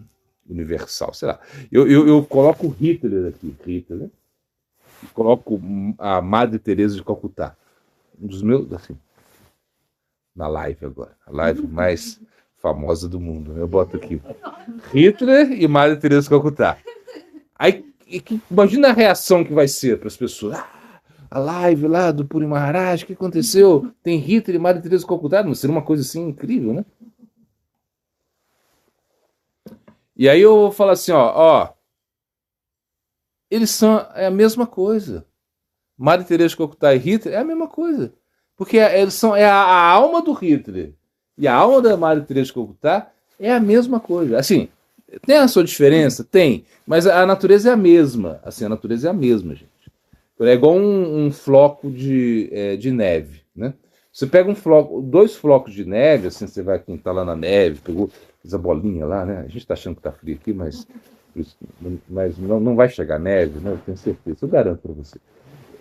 universal, sei lá, eu coloco Hitler aqui, Hitler, e coloco a Madre Teresa de Calcutá, um dos meus, assim, na live agora, a live mais famosa do mundo. Eu boto aqui Hitler e Madre Teresa de Calcutá. Aí, imagina a reação que vai ser para as pessoas. A live lá do Puri Maharaj, o que aconteceu? Tem Hitler e Madre Teresa de Calcutá? Não seria uma coisa assim incrível, né? E aí eu vou falar assim, ó, eles são a mesma coisa. Madre Teresa de Calcutá e Hitler é a mesma coisa. Porque eles são a alma do Hitler e a alma da Madre Teresa de Calcutá é a mesma coisa. Assim, tem a sua diferença? Tem. Mas a natureza é a mesma. Assim, a natureza é a mesma, gente. É igual um floco de neve, né? Você pega dois flocos de neve, assim, você vai quem tá lá na neve, fez a bolinha lá, né? A gente tá achando que tá frio aqui, mas não vai chegar neve, né? Eu tenho certeza, eu garanto para você.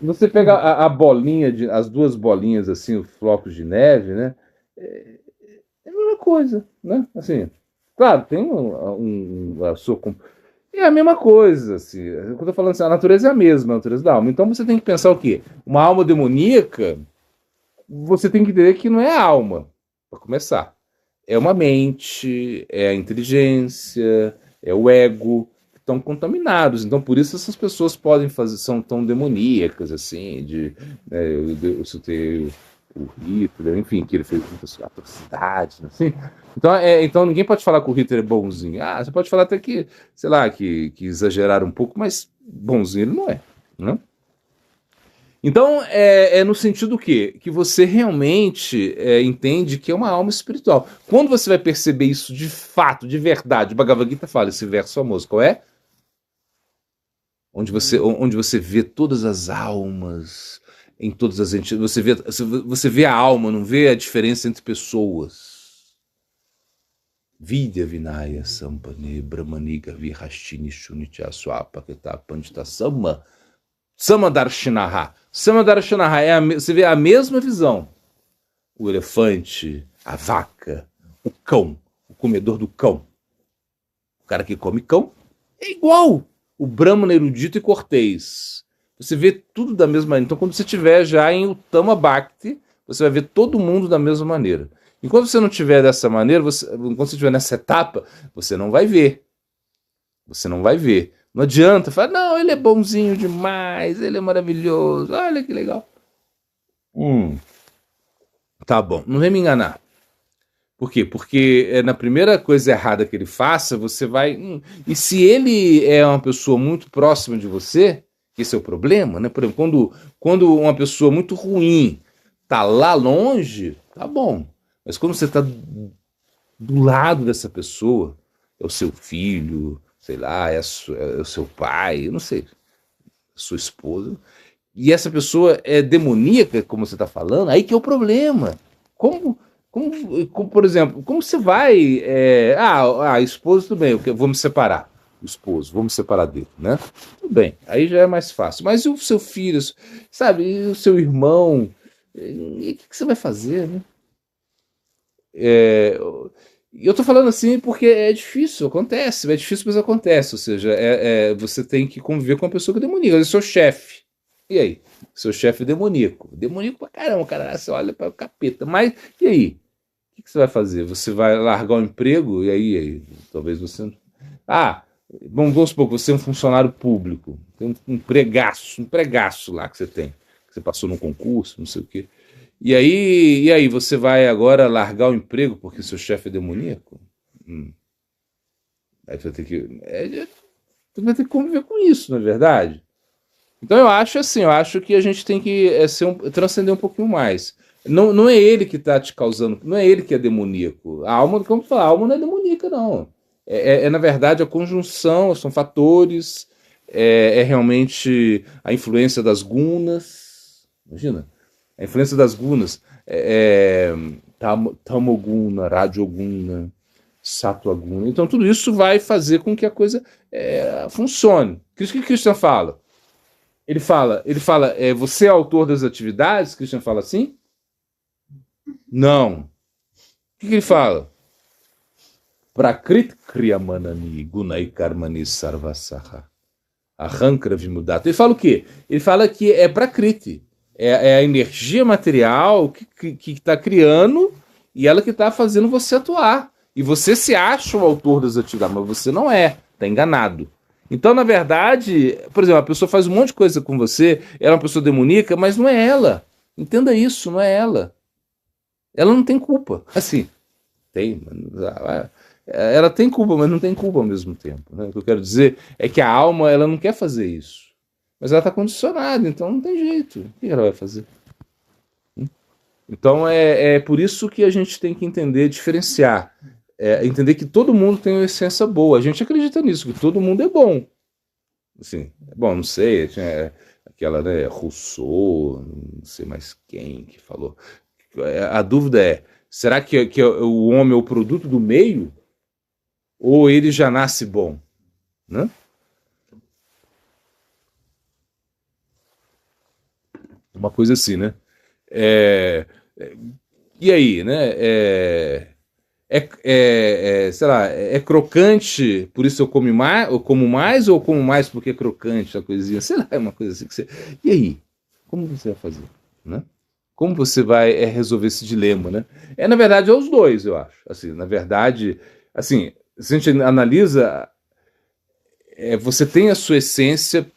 Você pega a bolinha, as duas bolinhas, assim, os flocos de neve, né? É a mesma coisa, né? Assim, claro, tem a sua... É a mesma coisa, assim. Eu tô falando assim, a natureza é a mesma, a natureza da alma. Então você tem que pensar o quê? Uma alma demoníaca, você tem que entender que não é a alma, para começar. É uma mente, é a inteligência, é o ego, que estão contaminados. Então por isso essas pessoas são tão demoníacas, assim, eu citei o Hitler, enfim, que ele fez muitas atrocidades, assim. Então ninguém pode falar que o Hitler é bonzinho. Você pode falar até que, sei lá, que exageraram um pouco, mas bonzinho ele não é, né? Então, é no sentido que você realmente entende que é uma alma espiritual. Quando você vai perceber isso de fato, de verdade, o Bhagavad Gita fala esse verso famoso, qual é? Onde você vê todas as almas, em todas as entidades, você vê a alma, não vê a diferença entre pessoas. Vidya Vinaya Sampane Brahmaniga Vihastini Shunitya Swapaketa Pandita Samadarshinaha. Samadarshinaha você vê a mesma visão. O elefante, a vaca, o cão, o comedor do cão. o cara que come cão, é igual o Brahmana erudito e cortês. Você vê tudo da mesma maneira. Então, quando você estiver já em Uttama Bhakti, você vai ver todo mundo da mesma maneira. Enquanto você não estiver dessa maneira, enquanto você estiver nessa etapa, você não vai ver. Você não vai ver. Não adianta falar, não, ele é bonzinho demais, ele é maravilhoso, olha que legal. Tá bom, não vem me enganar. Por quê? Porque na primeira coisa errada que ele faça, você vai... E se ele é uma pessoa muito próxima de você, esse é o problema, né? Por exemplo, quando uma pessoa muito ruim tá lá longe, tá bom. Mas quando você tá do lado dessa pessoa, é o seu filho, sei lá, é o seu pai, eu não sei, sua esposa, e essa pessoa é demoníaca, como você está falando, aí que é o problema. Como, por exemplo, como você vai... a esposa, tudo bem, vou me separar. O esposo, vamos separar dele, né? Tudo bem, aí já é mais fácil. Mas e o seu filho, sabe, e o seu irmão? E o que você vai fazer, né? Eu tô falando assim porque é difícil, acontece, é difícil, mas acontece. Ou seja, você tem que conviver com uma pessoa que é demoníaca, ele é seu chefe. E aí? Seu chefe é demoníaco. Demoníaco pra caramba, cara. Você olha para o capeta. Mas, e aí? O que você vai fazer? Você vai largar o emprego? E aí? Talvez você... vamos supor que você é um funcionário público. Tem um empregaço lá que você tem. Que você passou num concurso, não sei o quê. E aí você vai agora largar o emprego porque seu chefe é demoníaco? Aí você vai ter que conviver com isso, não é verdade? Então eu acho que a gente tem que transcender um pouquinho mais. Não é ele que está te causando, não é ele que é demoníaco. A alma, como falar, a alma não é demoníaca, não. Na verdade a conjunção, são fatores, realmente a influência das gunas. Imagina, a influência das gunas, tamoguna, rajoguna, sattva-guna. Então tudo isso vai fazer com que a coisa funcione. O que Krishna fala? Ele fala, você é autor das atividades? Krishna fala assim? Não. O que ele fala? Prakrit kriyamanani gunai karmani sarvasaha arrankra vimudata. Ele fala o quê? Ele fala que é prakriti. É a energia material que está criando e ela que está fazendo você atuar. E você se acha o autor das atividades, mas você não é. Está enganado. Então, na verdade, por exemplo, a pessoa faz um monte de coisa com você, ela é uma pessoa demoníaca, mas não é ela. Entenda isso, não é ela. Ela não tem culpa. Assim, tem. Ela tem culpa, mas não tem culpa ao mesmo tempo. Né? O que eu quero dizer é que a alma, ela não quer fazer isso. Mas ela está condicionada, então não tem jeito. O que ela vai fazer? Então, é por isso que a gente tem que entender, diferenciar. Entender que todo mundo tem uma essência boa. A gente acredita nisso, que todo mundo é bom. Assim, não sei, tinha aquela, né, Rousseau, não sei mais quem que falou. A dúvida é, será que o homem é o produto do meio? Ou ele já nasce bom? Né? Uma coisa assim, né? E aí, né? Sei lá, é crocante, por isso eu como mais, ou como mais porque é crocante, a coisinha, sei lá, é uma coisa assim que você... E aí? Como você vai fazer? Né? Como você vai resolver esse dilema, né? Na verdade, é os dois, eu acho. Assim, na verdade, assim, se a gente analisa, você tem a sua essência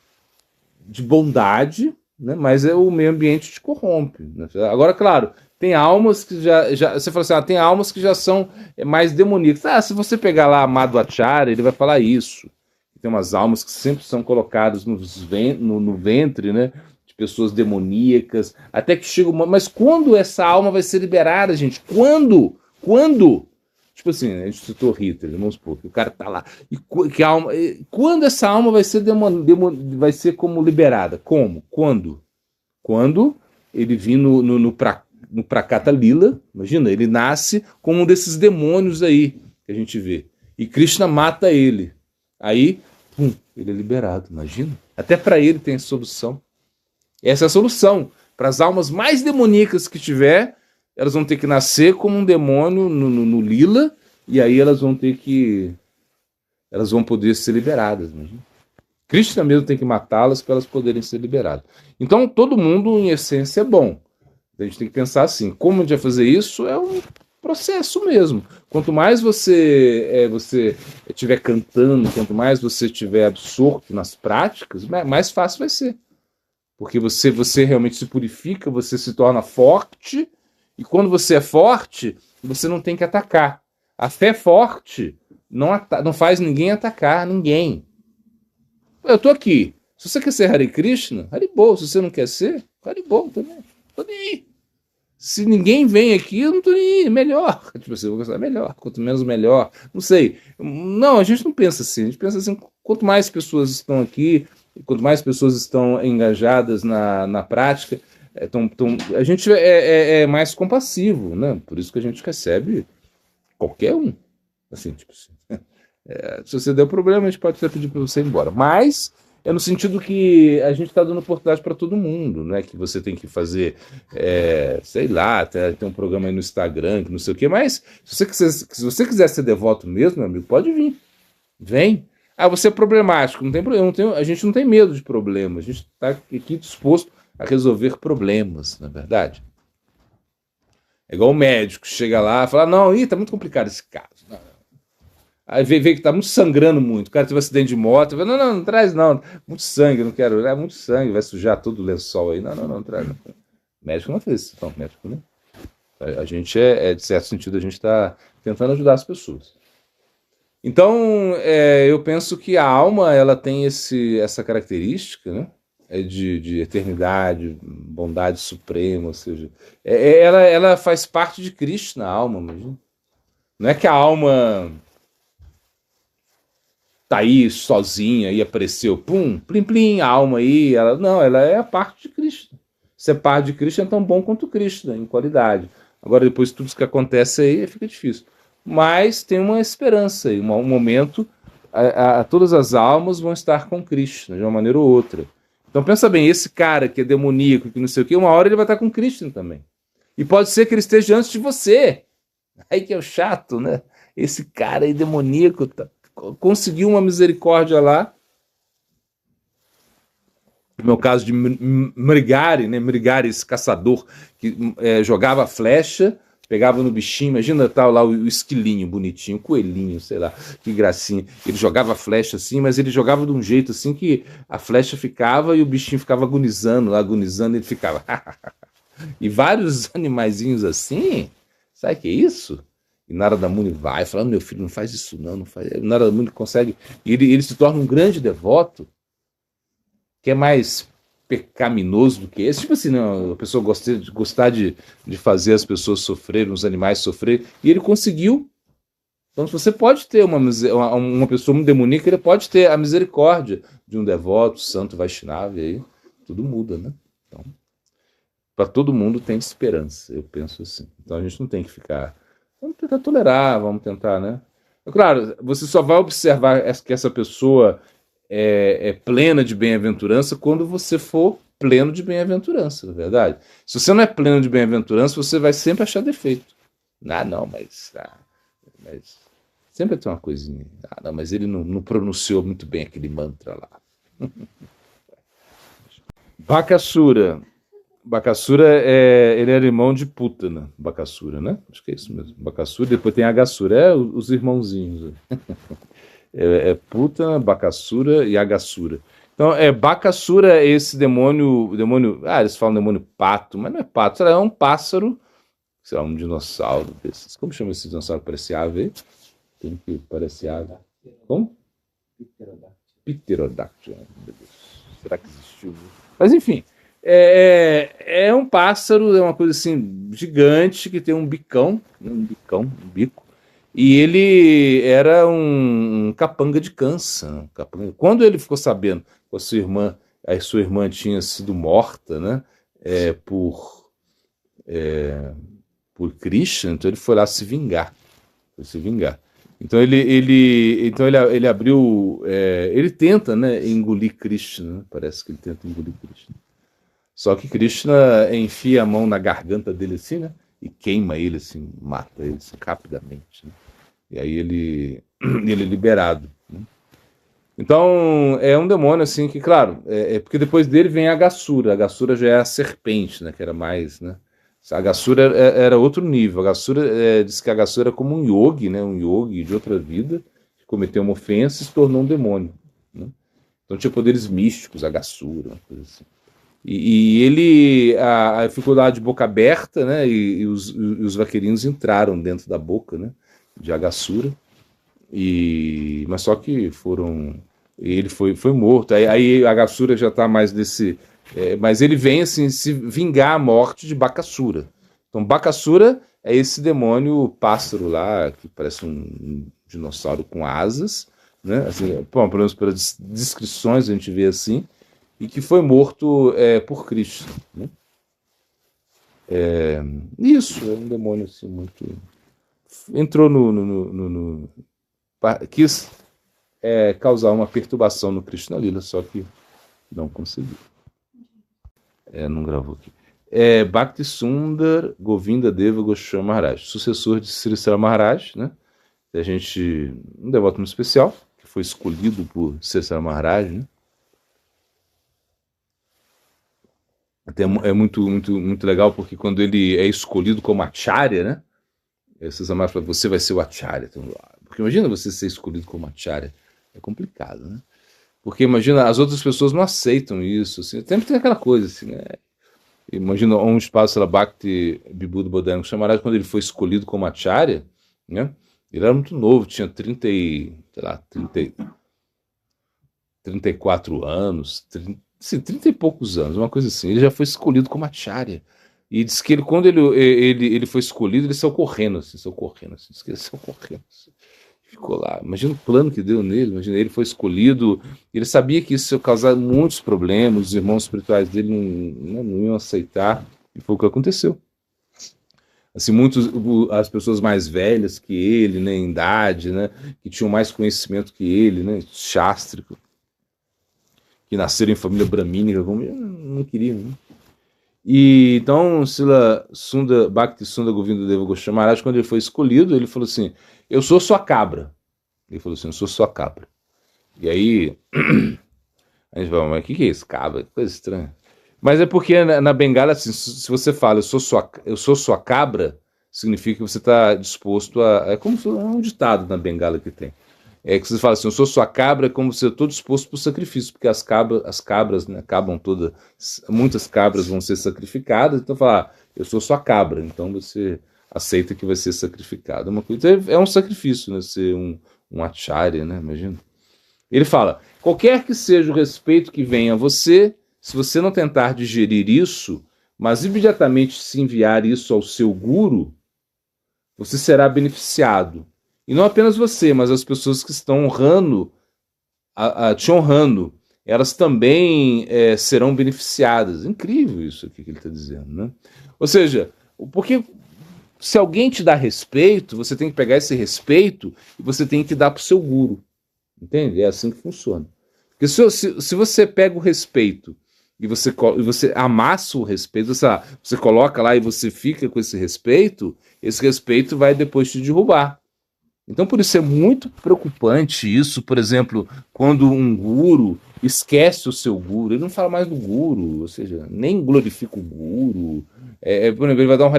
de bondade, né? Mas o meio ambiente te corrompe. Né? Agora, claro, tem almas que já você fala assim, tem almas que já são mais demoníacas. Se você pegar lá Madhvacharya, ele vai falar isso. Tem umas almas que sempre são colocadas no ventre, né, de pessoas demoníacas, até que chega uma... Mas quando essa alma vai ser liberada, gente? Quando? Tipo assim, a gente citou Hitler, vamos supor, que o cara tá lá. Quando essa alma vai ser vai ser como liberada? Como? Quando? Quando ele vir no Prakata Lila, imagina, ele nasce como um desses demônios aí que a gente vê. E Krishna mata ele. Aí, ele é liberado, imagina. Até para ele tem a solução. Essa é a solução. Para as almas mais demoníacas que tiver, elas vão ter que nascer como um demônio no Lila, e aí elas vão ter que elas vão poder ser liberadas. Imagina. Krishna mesmo tem que matá-las para elas poderem ser liberadas. Então, todo mundo, em essência, é bom. A gente tem que pensar assim, como a gente vai fazer isso é um processo mesmo. Quanto mais você estiver cantando, quanto mais você estiver absorto nas práticas, mais fácil vai ser. Porque você realmente se purifica, você se torna forte, e quando você é forte, você não tem que atacar. A fé forte não faz ninguém atacar ninguém. Eu tô aqui. Se você quer ser Hare Krishna, Haribol. Se você não quer ser, Haribol também. Tô nem aí. Se ninguém vem aqui, eu não tô nem aí. Melhor. Tipo assim, eu vou gostar melhor. Quanto menos, melhor. Não sei. Não, a gente não pensa assim. A gente pensa assim, quanto mais pessoas estão aqui, quanto mais pessoas estão engajadas na prática, a gente é mais compassivo, né? Por isso que a gente recebe qualquer um. Assim, tipo assim. Se você der problema, a gente pode até pedir para você ir embora. Mas é no sentido que a gente está dando oportunidade para todo mundo, não é que você tem que fazer, sei lá, tem um programa aí no Instagram, que não sei o quê, mas se você quiser ser devoto mesmo, meu amigo, pode vir. Vem. Ah, você é problemático, não tem problema, a gente não tem medo de problemas, a gente está aqui disposto a resolver problemas, não é verdade? É igual o médico, chega lá e fala, não, tá muito complicado esse caso. Não. Aí vê que tá muito sangrando muito. O cara teve um acidente de moto. Fala, não traz não. Muito sangue, não quero. É muito sangue, vai sujar todo o lençol aí. Não traz. Não. Médico não fez isso. Então, médico, né? A gente de certo sentido, a gente está tentando ajudar as pessoas. Então, eu penso que a alma, ela tem essa característica, né? De eternidade, bondade suprema, ou seja, ela faz parte de Krishna, a alma, imagina. Não é que a alma tá aí sozinha e apareceu, pum, plim plim, a alma aí, ela é a parte de Krishna. Se é parte de Krishna, é tão bom quanto Krishna, em qualidade. Agora, depois de tudo isso que acontece aí, fica difícil. Mas tem uma esperança aí, um momento, todas as almas vão estar com Krishna, de uma maneira ou outra. Então pensa bem, esse cara que é demoníaco, que não sei o quê, uma hora ele vai estar com Krishna também. E pode ser que ele esteja antes de você. Aí que é o chato, né? Esse cara aí demoníaco conseguiu uma misericórdia lá. No meu caso de Mrigari, né? Mrigari, esse caçador que jogava flecha, pegava no bichinho, imagina tal lá o esquilinho bonitinho, o coelhinho, sei lá, que gracinha. Ele jogava flecha assim, mas ele jogava de um jeito assim que a flecha ficava e o bichinho ficava agonizando, ele ficava. E vários animaizinhos assim, sabe o que é isso? E Narada Muni vai falando, meu filho, não faz isso não faz. Narada Muni consegue, ele se torna um grande devoto, que é mais pecaminoso do que esse. Tipo assim, não, a pessoa gostar de fazer as pessoas sofrerem, os animais sofrerem, e ele conseguiu. Então, se você pode ter uma pessoa muito demoníaca, ele pode ter a misericórdia de um devoto, santo, Vaishnava, e aí tudo muda, né? Então, para todo mundo tem esperança, eu penso assim. Então a gente não tem que ficar. Vamos tentar tolerar, vamos tentar, né? Claro, você só vai observar que essa pessoa é plena de bem-aventurança quando você for pleno de bem-aventurança, na verdade. Se você não é pleno de bem-aventurança, você vai sempre achar defeito. Não, mas sempre tem uma coisinha. Não, mas ele não pronunciou muito bem aquele mantra lá. Bakassura. Bakassura ele era irmão de Putana, Bakassura, né? Acho que é isso mesmo. Bakassura, depois tem Agassura, os irmãozinhos. Putana, Bakassura e Agassura. Então, Bakassura é esse demônio, eles falam demônio pato, mas não é pato, é um pássaro, sei lá, um dinossauro desses. Como chama esse dinossauro que parece ave aí? Tem que parece ave. Como? Pterodáctilo. Será que existiu? Mas enfim, é um pássaro, é uma coisa assim gigante que tem um bico, e ele era um capanga de câncer. Quando ele ficou sabendo que a sua irmã tinha sido morta, né, por Krishna, então ele foi lá se vingar. Então ele abriu, ele tenta, né, engolir Krishna, né? Parece que ele tenta engolir Krishna. Só que Krishna enfia a mão na garganta dele assim, né, e queima ele assim, mata ele assim, rapidamente. Né? E aí ele é liberado. Né? Então, é um demônio, assim, que, claro, porque depois dele vem a Agassura. A Agassura já é a serpente, né, que era mais, né? A Agassura era outro nível. A Agassura, diz que a Agassura era como um yogi, né, um yogi de outra vida, que cometeu uma ofensa e se tornou um demônio. Né? Então tinha poderes místicos, a Agassura, uma coisa assim. E ele ficou lá de boca aberta, né, e os vaqueirinhos entraram dentro da boca, né, de Agassura. Mas só que ele foi morto. Aí a Agassura já está mais desse. Mas ele vem assim se vingar a morte de Bakassura. Então Bakassura é esse demônio pássaro lá, que parece um dinossauro com asas, né? Assim, pelo menos pelas descrições a gente vê assim, e que foi morto por Cristo. Né? Isso, é um demônio assim muito. Entrou quis causar uma perturbação no Krishna Lila, só que não conseguiu. Não gravou aqui. Bhakti Sundar Govinda Deva Goswami Maharaj, sucessor de Sri Sri Maharaj, né? Um devoto muito especial, que foi escolhido por Sri Sri Maharaj, né? Até é muito, muito, muito legal, porque quando ele é escolhido como acharya, né? Sri Sri Maharaj fala, você vai ser o acharya. Então, porque imagina você ser escolhido como acharya. É complicado, né? Porque imagina, as outras pessoas não aceitam isso. Assim, sempre tem aquela coisa assim, né? Imagina um espaço lá, Bhakti Vibhuda Bodhana Chamaraj, quando ele foi escolhido como acharya, né? Ele era muito novo, tinha 34 anos, 30 e poucos anos, uma coisa assim. Ele já foi escolhido como acharya. E diz que quando ele foi escolhido, ele saiu correndo, assim, diz que ele saiu correndo. Assim. Ficou lá. Imagina o plano que deu nele. Imagina, ele foi escolhido. Ele sabia que isso ia causar muitos problemas. Os irmãos espirituais dele não iam aceitar. E foi o que aconteceu. Assim, as pessoas mais velhas que ele, né, em idade, né, que tinham mais conhecimento que ele, né, chástrico, que nasceram em família bramínica, não queriam. Né? E então, Bhakti Sundar Govinda Deva Goswami Maharaj, quando ele foi escolhido, ele falou assim: eu sou sua cabra. Ele falou assim: eu sou sua cabra. E aí, a gente fala, mas o que é isso, cabra? Que coisa estranha. Mas é porque na Bengala, assim, se você fala, eu sou sua cabra, significa que você está disposto a. É como um ditado na Bengala que tem. Que você fala assim, eu sou sua cabra, é como se eu estou disposto para o sacrifício, porque as cabras, né, acabam todas, muitas cabras vão ser sacrificadas, então fala, eu sou sua cabra, então você aceita que vai ser sacrificado. Uma coisa, é um sacrifício, né, ser um acharya, né, imagina. Ele fala, qualquer que seja o respeito que venha a você, se você não tentar digerir isso, mas imediatamente se enviar isso ao seu guru, você será beneficiado. E não apenas você, mas as pessoas que estão te honrando, elas também serão beneficiadas. Incrível isso aqui que ele está dizendo, né? Ou seja, porque se alguém te dá respeito, você tem que pegar esse respeito e você tem que dar para o seu guru. Entende? É assim que funciona. Porque se você pega o respeito e você amassa o respeito, você coloca lá e você fica com esse respeito vai depois te derrubar. Então, por isso é muito preocupante isso, por exemplo, quando um guru esquece o seu guru, ele não fala mais do guru, ou seja, nem glorifica o guru, por exemplo, ele vai dar um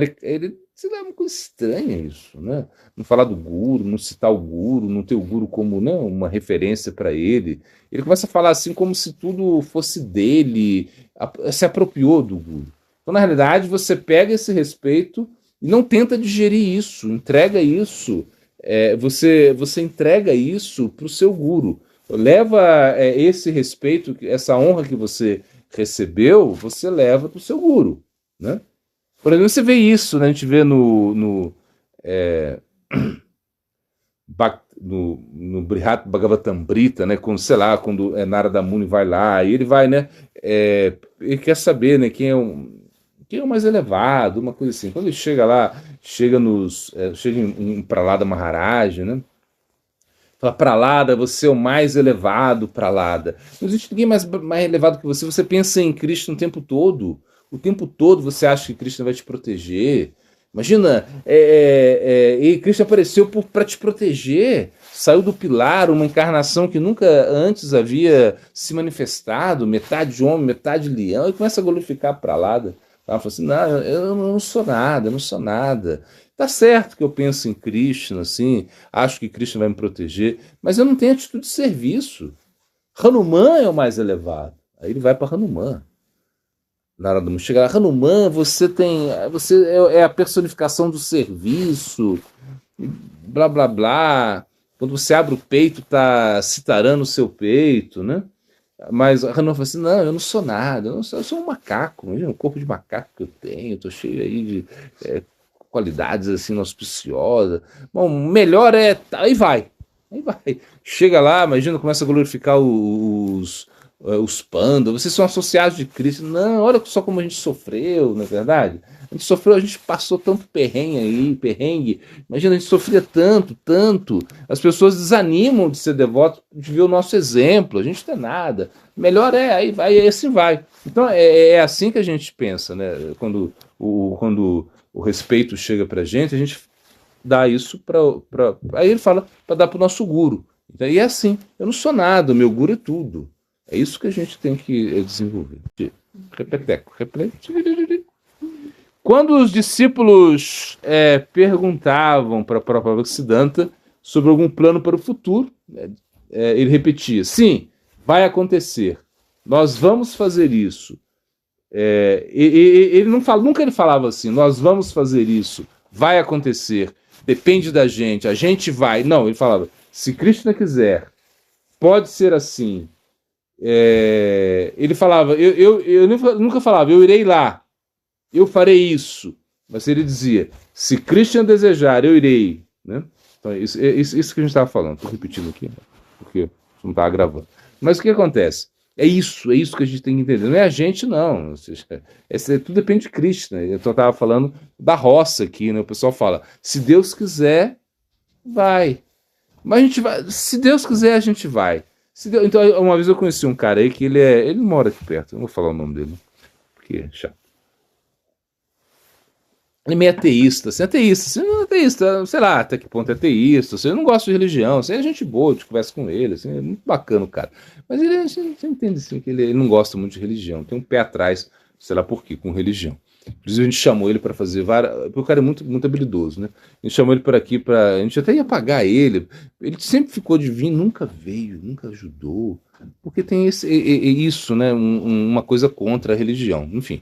sei lá, é uma coisa estranha isso, né? Não falar do guru, não citar o guru, não ter o guru como uma referência para ele. Ele começa a falar assim como se tudo fosse dele, se apropriou do guru. Então, na realidade, você pega esse respeito e não tenta digerir isso, entrega isso. Você entrega isso para o seu guru. Leva esse respeito, essa honra que você recebeu, você leva para o seu guru. Né? Por exemplo, você vê isso, né? A gente vê no Brihat Bhagavatamrita, né? Quando Narada Muni vai lá, e ele vai, né? Ele quer saber, né? Quem é o mais elevado, uma coisa assim. Quando ele chega lá, chega em Prahlada Maharaj, né? Fala, Prahlada, você é o mais elevado, Prahlada. Não existe ninguém mais elevado que você pensa em Krishna o tempo todo. O tempo todo você acha que Krishna vai te proteger. Imagina, e Cristo apareceu para te proteger, saiu do pilar, uma encarnação que nunca antes havia se manifestado, metade homem, metade leão, e começa a glorificar para lá. Ela fala assim, não, eu não sou nada, eu não sou nada. Tá certo que eu penso em Cristo, assim, acho que Cristo vai me proteger, mas eu não tenho atitude de serviço. Hanuman é o mais elevado. Aí ele vai para Hanuman. Narada chega lá, Hanuman, você é a personificação do serviço, blá blá blá. Quando você abre o peito, tá citarando o seu peito, né? Mas Hanuman fala assim, não, eu não sou nada, eu sou um macaco, imagina, um corpo de macaco que eu tenho, eu tô cheio aí de qualidades assim auspiciosas. Bom, melhor é. Aí vai. Chega lá, imagina, começa a glorificar os pandas, vocês são associados de Cristo. Não, olha só como a gente sofreu, não é verdade? A gente sofreu, a gente passou tanto perrengue. Imagina, a gente sofria tanto, tanto. As pessoas desanimam de ser devotos, de ver o nosso exemplo. A gente não tem nada. Melhor aí vai, assim vai. Então é assim que a gente pensa, né? Quando o respeito chega pra gente, a gente dá isso para. Aí ele fala para dar para o nosso guru. Então, e é assim, eu não sou nada, o meu guru é tudo. É isso que a gente tem que desenvolver. Repeteco. Quando os discípulos perguntavam para a própria Bhaktisiddhanta sobre algum plano para o futuro, ele repetia, sim, vai acontecer, nós vamos fazer isso. Ele não fala, nunca ele falava assim, nós vamos fazer isso, vai acontecer, depende da gente, a gente vai. Não, ele falava, se Krishna quiser, pode ser assim. Ele falava, eu nunca falava, eu irei lá, eu farei isso. Mas ele dizia, se Krishna desejar, eu irei. Né? Então, isso que a gente estava falando. Estou repetindo aqui, porque não estava gravando. Mas o que acontece? É isso que a gente tem que entender. Não é a gente, não. Ou seja, tudo depende de Krishna. Eu estava falando da roça aqui, né? O pessoal fala, se Deus quiser, vai. Mas a gente vai. Se Deus quiser, a gente vai. Então, uma vez eu conheci um cara aí que ele mora aqui perto. Eu não vou falar o nome dele, porque é chato. Ele é meio ateísta, assim, sei lá até que ponto é ateísta, assim, eu não gosto de religião, assim, é gente boa, de conversa com ele, assim, é muito bacana o cara. Mas você entende assim, que ele não gosta muito de religião, tem um pé atrás, sei lá por quê, com religião. Inclusive a gente chamou ele para fazer várias, porque o cara é muito, muito habilidoso, né? A gente chamou ele para aqui, a gente até ia pagar ele sempre ficou de vir, nunca veio, nunca ajudou, porque tem isso, né? Uma coisa contra a religião, enfim.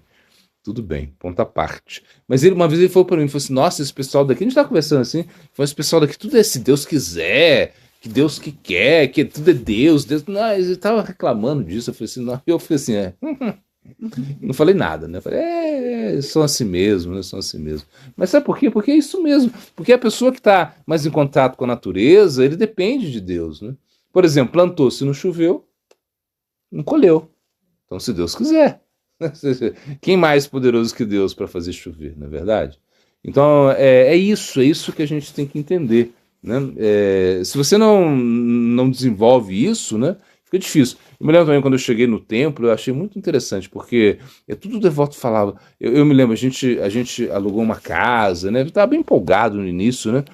Tudo bem, ponto à parte. Mas uma vez ele falou para mim, falou assim, nossa, esse pessoal daqui, a gente tá conversando assim, esse pessoal daqui, tudo é se Deus quiser, que Deus que quer, que tudo é Deus. Não, ele tava reclamando disso, eu falei assim, não falei nada, né? Eu falei, são assim mesmo, né? São assim mesmo. Mas sabe por quê? Porque é isso mesmo. Porque a pessoa que está mais em contato com a natureza, ele depende de Deus, né? Por exemplo, plantou, se não choveu, não colheu. Então, se Deus quiser. Quem mais poderoso que Deus para fazer chover, não é verdade? Então é isso que a gente tem que entender, né? Se você não desenvolve isso, né, fica difícil. Eu me lembro também quando eu cheguei no templo, eu achei muito interessante, porque tudo devoto falava. Eu me lembro, a gente alugou uma casa, né? Eu estava bem empolgado no início, né?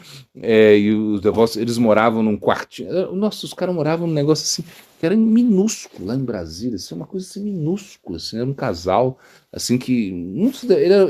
E os devotos, eles moravam num quartinho. Nossa, os caras moravam num negócio assim, que era minúsculo lá em Brasília, assim, uma coisa assim minúscula, assim, era um casal, assim, que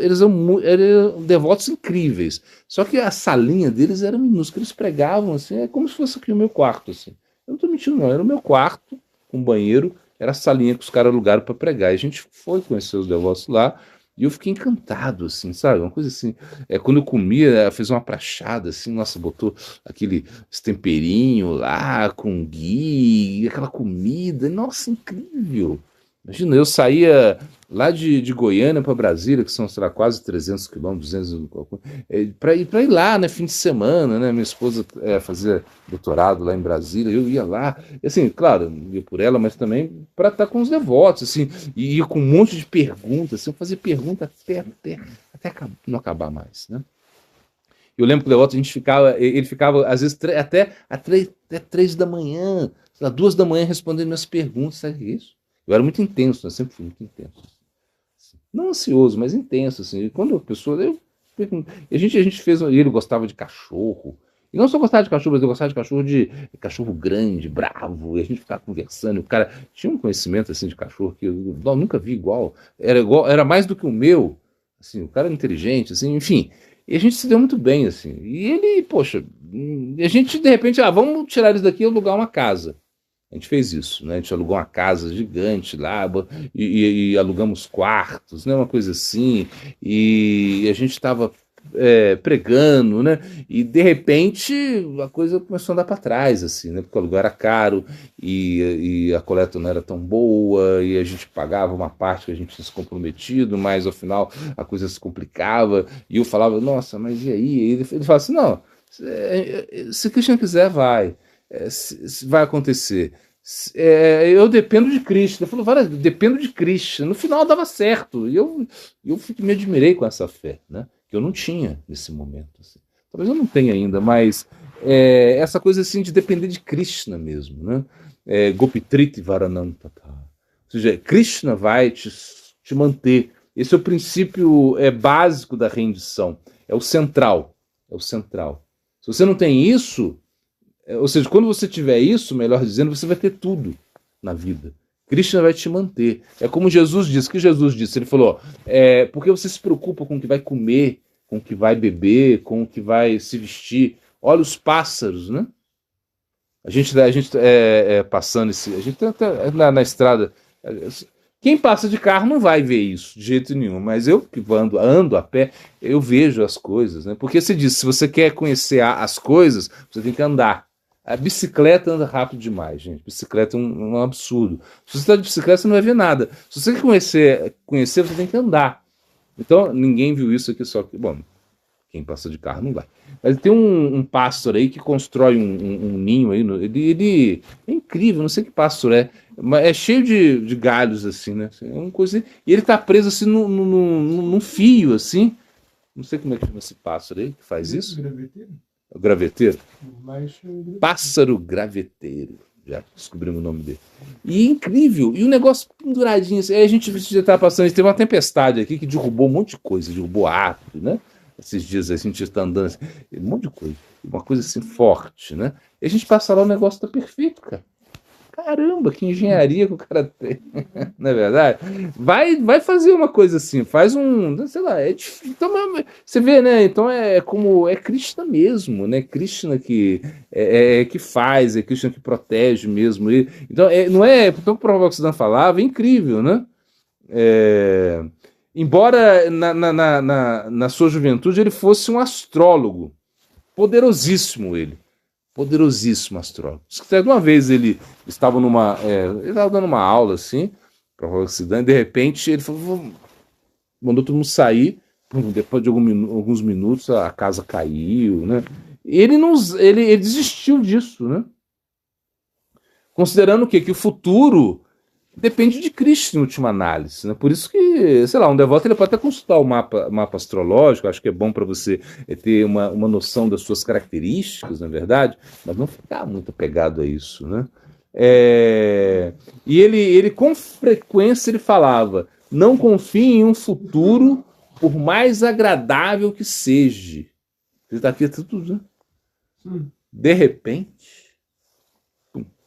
eles eram devotos incríveis, só que a salinha deles era minúscula, eles pregavam, assim, é como se fosse aqui o meu quarto, assim. Eu não tô mentindo não, era o meu quarto, com banheiro, era a salinha que os caras alugaram para pregar, e a gente foi conhecer os devotos lá, e eu fiquei encantado, assim, sabe? Uma coisa assim. Quando eu comia, ela fez uma prachada, assim, nossa, botou esse temperinho lá com ghee, aquela comida, nossa, incrível. Imagina, eu saía lá de Goiânia para Brasília, que são, sei lá, quase 300 quilômetros, 200, para ir lá, né, fim de semana, né? Minha esposa fazia doutorado lá em Brasília, eu ia lá, e, assim, claro, ia por ela, mas também para estar com os devotos, assim, e ia com um monte de perguntas, assim, eu fazia pergunta até não acabar mais, né? Eu lembro que o devoto, ele ficava, às vezes, até 3 da manhã, sei lá, 2 da manhã respondendo minhas perguntas, sabe o que é isso? Eu era muito intenso, né? Sempre fui muito intenso. Não ansioso, mas intenso, assim. E quando a pessoa... E a gente fez. E ele gostava de cachorro. E não só gostava de cachorro, mas eu gostava de cachorro grande, bravo. E a gente ficava conversando. E o cara tinha um conhecimento assim de cachorro que eu nunca vi igual. Igual, era mais do que o meu. Assim, o cara era inteligente, assim, enfim. E a gente se deu muito bem, assim. E ele, poxa, a gente de repente, vamos tirar eles daqui e alugar uma casa. A gente fez isso, né? A gente alugou uma casa gigante lá e alugamos quartos, né? Uma coisa assim. E a gente estava pregando, né? E de repente a coisa começou a andar para trás, assim, né? Porque o aluguel era caro e a coleta não era tão boa e a gente pagava uma parte que a gente tinha se comprometido, mas ao final a coisa se complicava e eu falava, nossa, mas e aí? E ele falava assim, não, se Cristian quiser, vai. Vai acontecer. Eu dependo de Cristo. Ele falou várias vezes, dependo de Cristo. No final dava certo. E eu me admirei com essa fé, né? Que eu não tinha nesse momento. Assim. Talvez eu não tenha ainda, mas essa coisa assim de depender de Krishna mesmo, né? Gopitriti Varanantata. Ou seja, Krishna vai te manter. Esse é o princípio básico da rendição. É o central. É o central. Se você não tem isso, ou seja, quando você tiver isso, melhor dizendo, você vai ter tudo na vida. Krishna vai te manter. É como Jesus disse. O que Jesus disse? Ele falou, porque você se preocupa com o que vai comer, com o que vai beber, com o que vai se vestir. Olha os pássaros, né? A gente passando a gente tá na estrada. Quem passa de carro não vai ver isso de jeito nenhum, mas eu que ando a pé, eu vejo as coisas, né? Porque se diz, se você quer conhecer as coisas, você tem que andar. A bicicleta anda rápido demais, gente. Bicicleta é um absurdo. Se você está de bicicleta, você não vai ver nada. Se você quer conhecer, você tem que andar. Então, ninguém viu isso aqui só que. Bom, quem passa de carro não vai. Mas tem um pássaro aí que constrói um ninho aí. Ele é incrível, não sei que pássaro é. Mas é cheio de galhos, assim, né? É uma coisa assim, e ele tá preso assim num fio, assim. Não sei como é que chama esse pássaro aí que faz isso. Graveteiro? O graveteiro? Mas Pássaro graveteiro. Já descobrimos o nome dele. E incrível. E o negócio penduradinho. Assim, aí a gente já tá passando. Teve uma tempestade aqui que derrubou um monte de coisa. Derrubou árvore, né? Esses dias a gente está andando assim, um monte de coisa. Uma coisa assim forte, né? E a gente passa lá, o negócio tá perfeito, cara. Caramba, que engenharia que o cara tem. Não é verdade? Vai fazer uma coisa assim, faz sei lá, é difícil. Então, você vê, né? Então como é Krishna mesmo, né? Krishna que faz, é Krishna que protege mesmo. Então, não é. Então, o Prabhupada Siddhanta falava, é incrível, né? Embora na sua juventude ele fosse um astrólogo, poderosíssimo ele. Poderosíssimo astrólogo. Uma vez ele estava ele estava dando uma aula assim, para o Ocidente, e de repente ele falou, mandou todo mundo sair. Depois de alguns minutos a casa caiu, né? Ele desistiu disso, né? Considerando o quê? Que o futuro depende de Cristo em última análise, né? Por isso que, sei lá, um devoto ele pode até consultar o mapa astrológico, acho que é bom para você ter uma noção das suas características, na verdade, mas não ficar muito apegado a isso, né? E ele com frequência ele falava, não confie em um futuro por mais agradável que seja. Ele está aqui tudo, né? De repente,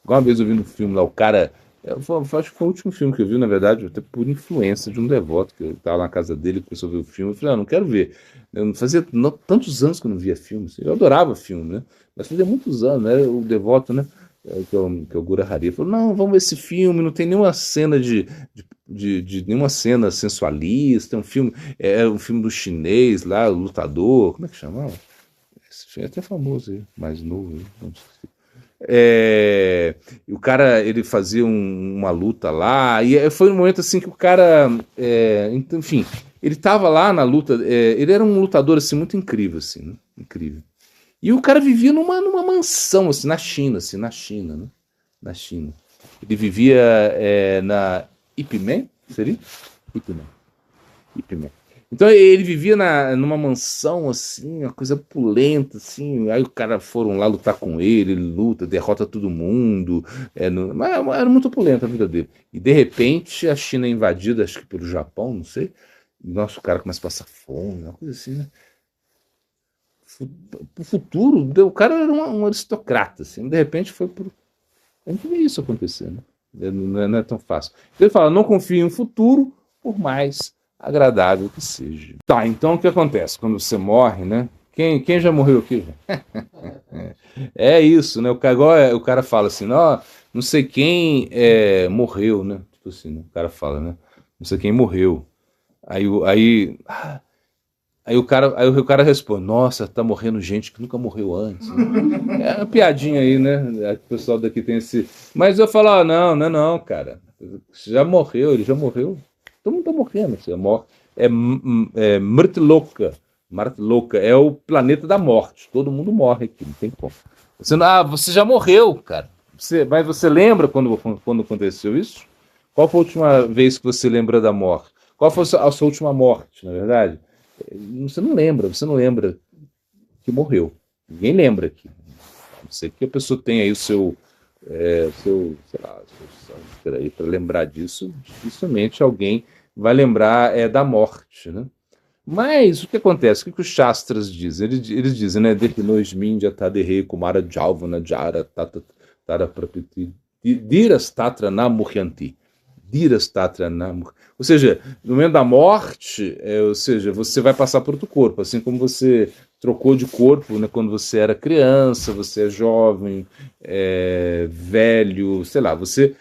igual uma vez eu vi no filme lá, o cara... acho que foi o último filme que eu vi, na verdade, até por influência de um devoto, que eu estava na casa dele, começou a ver o filme, eu falei, não quero ver. Eu não fazia tantos anos que eu não via filme, assim. Eu adorava filme, né? Mas fazia muitos anos, né? O devoto, né? Que é o Gura Hari, falou, não, vamos ver esse filme, não tem nenhuma cena de nenhuma cena sensualista, um filme do chinês lá, o lutador, como é que chamava? Esse filme é até famoso aí, mais novo, não sei. O cara ele fazia uma luta lá e foi um momento assim que o cara enfim, ele estava lá na luta, ele era um lutador assim muito incrível assim, né? Incrível, e o cara vivia numa mansão assim na China, né? Na China ele vivia na Ipimé, seria? Ipimé. Então ele vivia numa mansão assim, uma coisa opulenta assim. Aí o cara foram lá lutar com ele luta, derrota todo mundo. Mas era muito opulenta a vida dele. E de repente a China é invadida, acho que pelo Japão, não sei. E nosso cara começa a passar fome, uma coisa assim, né? pro futuro, o cara era um aristocrata, assim, de repente foi pro... A gente vê isso acontecer, né? Não é tão fácil. Então ele fala, não confie em um futuro, por mais agradável que seja. Tá, então o que acontece quando você morre, né? Quem já morreu aqui? É isso, né? O cara fala assim, não sei quem morreu, né? Tipo assim, né? O cara fala, né? Não sei quem morreu. Aí o cara responde, nossa, tá morrendo gente que nunca morreu antes. Né? É uma piadinha aí, né? O pessoal daqui tem esse... Mas eu falo, não, cara. Já morreu, ele já morreu. Todo mundo tá morrendo. Você morre. É Mrtloka. Mrtloka é o planeta da morte. Todo mundo morre aqui, não tem como. Você já morreu, cara. Mas você lembra quando aconteceu isso? Qual foi a última vez que você lembra da morte? Qual foi a sua última morte, na verdade? Você não lembra que morreu. Ninguém lembra aqui. A não ser que a pessoa tenha aí o seu sei lá, aí para lembrar disso, dificilmente alguém vai lembrar da morte, né? Mas o que acontece? O que os Shastras dizem? Eles dizem, né? Depinosmindia taderre kumara jalvana jara tara prapiti diras tatra namuryanti. Diras tatra namur. Ou seja, no momento da morte, ou seja, você vai passar por outro corpo, assim como você trocou de corpo, né, quando você era criança, você é jovem, velho, sei lá, você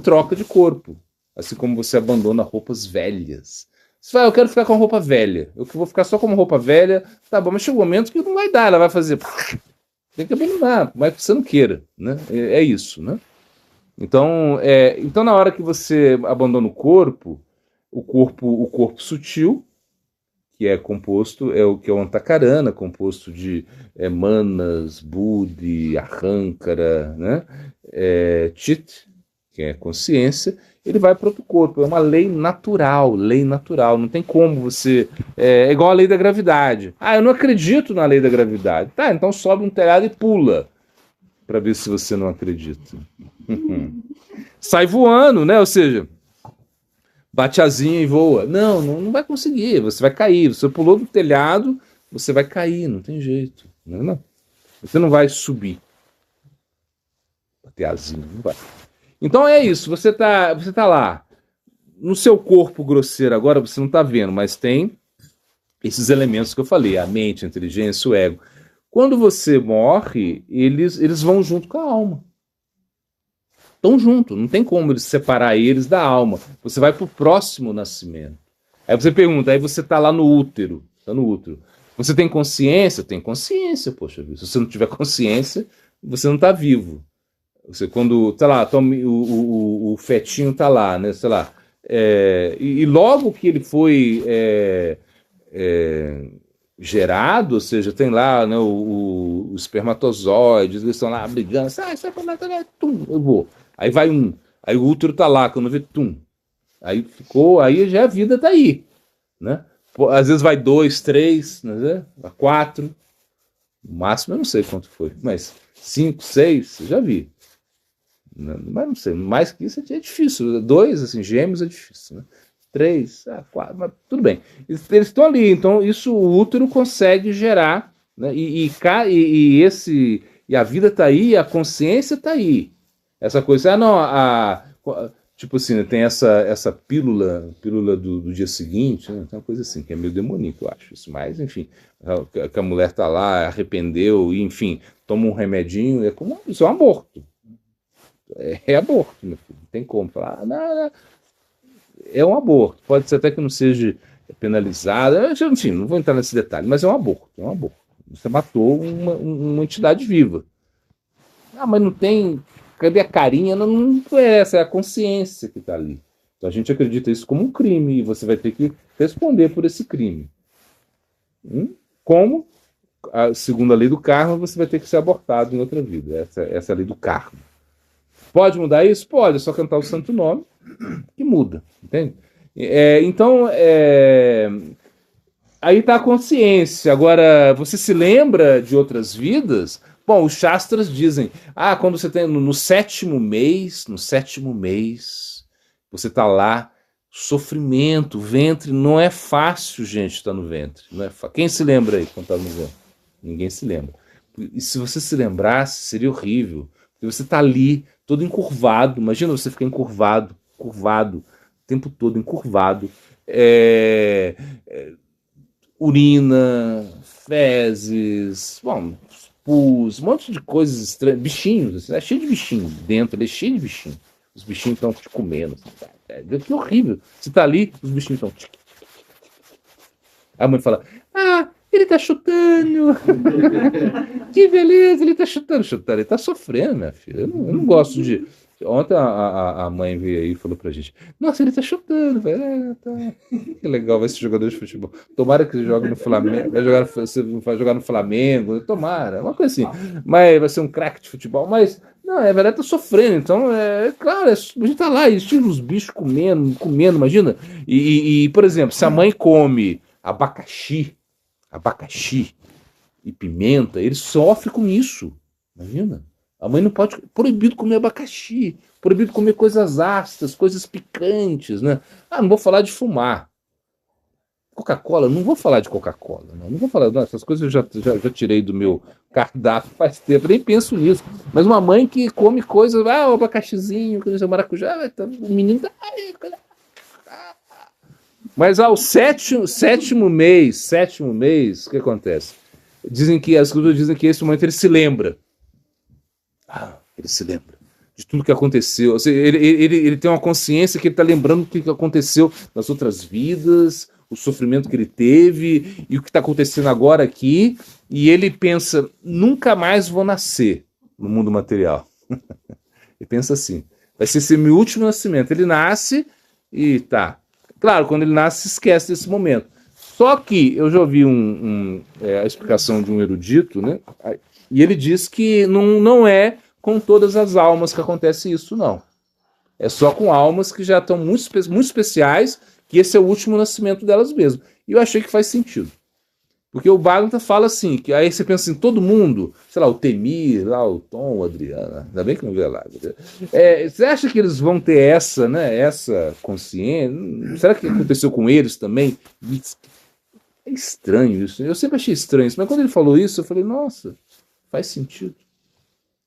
troca de corpo, assim como você abandona roupas velhas. Você fala, eu quero ficar com a roupa velha, eu vou ficar só com uma roupa velha, tá bom, mas chega um momento que não vai dar, ela vai fazer, tem que abandonar, mas que você não queira, né? É isso, né? Então, na hora que você abandona o corpo sutil, que é composto, que é o antakarana, composto de manas, buddhi, ahankara, né? Chit, que é consciência, ele vai para outro corpo. É uma lei natural, não tem como você... É igual a lei da gravidade. Eu não acredito na lei da gravidade. Tá, então sobe um telhado e pula, para ver se você não acredita. Sai voando, né? Ou seja, bate asinha e voa. Não vai conseguir, você vai cair. Você pulou do telhado, você vai cair, não tem jeito. Não. Você não vai subir. Bater asinha, não vai. Então é isso, você tá lá. No seu corpo grosseiro agora, você não está vendo, mas tem esses elementos que eu falei, a mente, a inteligência, o ego. Quando você morre, eles vão junto com a alma. Estão juntos, não tem como eles separar eles da alma. Você vai para o próximo nascimento. Aí você pergunta, aí você está lá no útero. Está no útero. Você tem consciência? Tem consciência, poxa vida. Se você não tiver consciência, você não está vivo. Você, quando, sei lá, o fetinho está lá, né? Sei lá. E logo que ele foi gerado, ou seja, tem lá, né, os espermatozoides, eles estão lá brigando, eu vou. Aí vai um, aí o útero tá lá, quando vê, aí já a vida tá aí, né? Às vezes vai 2, 3, né? 4, no máximo eu não sei quanto foi, mas 5, 6, eu já vi. Mas não sei, mais que isso é difícil. 2, assim, gêmeos é difícil, né? 3, 4, mas tudo bem. Eles estão ali, então isso o útero consegue gerar, né? E a vida está aí, a consciência está aí. Essa coisa, tipo assim, né, tem essa pílula do dia seguinte, né? Tem uma coisa assim, que é meio demoníaco, eu acho isso. Mas, enfim, que a mulher está lá, arrependeu, e enfim, toma um remedinho, isso é um aborto. É aborto, meu filho. Não tem como falar, não. É um aborto. Pode ser até que não seja penalizado. Enfim, não vou entrar nesse detalhe, mas é um aborto. Você matou uma entidade viva. Mas não tem... Cadê a carinha? Não é essa, é a consciência que está ali. Então a gente acredita isso como um crime e você vai ter que responder por esse crime. Como, segundo a lei do karma, você vai ter que ser abortado em outra vida. Essa é a lei do karma. Pode mudar isso? Pode, é só cantar o santo nome que muda, entende? Então, aí está a consciência. Agora, você se lembra de outras vidas? Bom, os Shastras dizem, quando você tem no sétimo mês, você está lá, sofrimento, ventre, não é fácil, gente, estar no ventre. Não é Quem se lembra aí quando está no ventre? Ninguém se lembra. E se você se lembrasse, seria horrível. Porque você está ali, todo encurvado. Imagina você ficar encurvado, curvado, o tempo todo encurvado. Urina, fezes, bom, pus, um monte de coisas estranhas, bichinhos, assim, é cheio de bichinho dentro, ele é cheio de bichinho. Os bichinhos estão te comendo. Assim, que horrível. Você tá ali, os bichinhos estão. A mãe fala: ah, ele tá chutando. Que beleza, ele tá chutando. Ele tá sofrendo, minha filha. Eu não gosto de. Ontem a mãe veio aí e falou pra gente: nossa, ele tá chutando, velho. Tá. Que legal, vai ser jogador de futebol. Tomara que ele jogue no Flamengo. Vai jogar no Flamengo. Tomara, uma coisa assim. Mas vai ser um craque de futebol. Mas, não, é verdade, tá sofrendo. Então, claro, a gente tá lá, e tira os bichos comendo, imagina. Por exemplo, se a mãe come abacaxi e pimenta, ele sofre com isso. Imagina. A mãe não pode. Proibido comer abacaxi, proibido comer coisas ácidas, coisas picantes, né? Ah, não vou falar de fumar. Coca-Cola, não vou falar de Coca-Cola, não vou falar. Não, essas coisas eu já tirei do meu cardápio faz tempo, nem penso nisso. Mas uma mãe que come coisas, o abacaxizinho, o maracujá, o menino tá. Mas ao sétimo mês, o que acontece? As escrituras dizem que esse momento ele se lembra. Ele se lembra de tudo que aconteceu. Ou seja, ele tem uma consciência que ele está lembrando do que aconteceu nas outras vidas, o sofrimento que ele teve e o que está acontecendo agora aqui. E ele pensa: nunca mais vou nascer no mundo material. Ele pensa assim: vai ser esse meu último nascimento. Ele nasce e tá. Claro, quando ele nasce, se esquece desse momento. Só que eu já ouvi a explicação de um erudito, né? E ele diz que não é com todas as almas que acontece isso, não. É só com almas que já estão muito especiais, que esse é o último nascimento delas mesmo. E eu achei que faz sentido. Porque o Bhagavata fala assim, que aí você pensa assim, todo mundo, sei lá, o Temir, lá, o Tom, o Adriana, ainda bem que não vê lá. Você acha que eles vão ter essa consciência? Será que aconteceu com eles também? É estranho isso. Eu sempre achei estranho isso, mas quando ele falou isso, eu falei, nossa, faz sentido.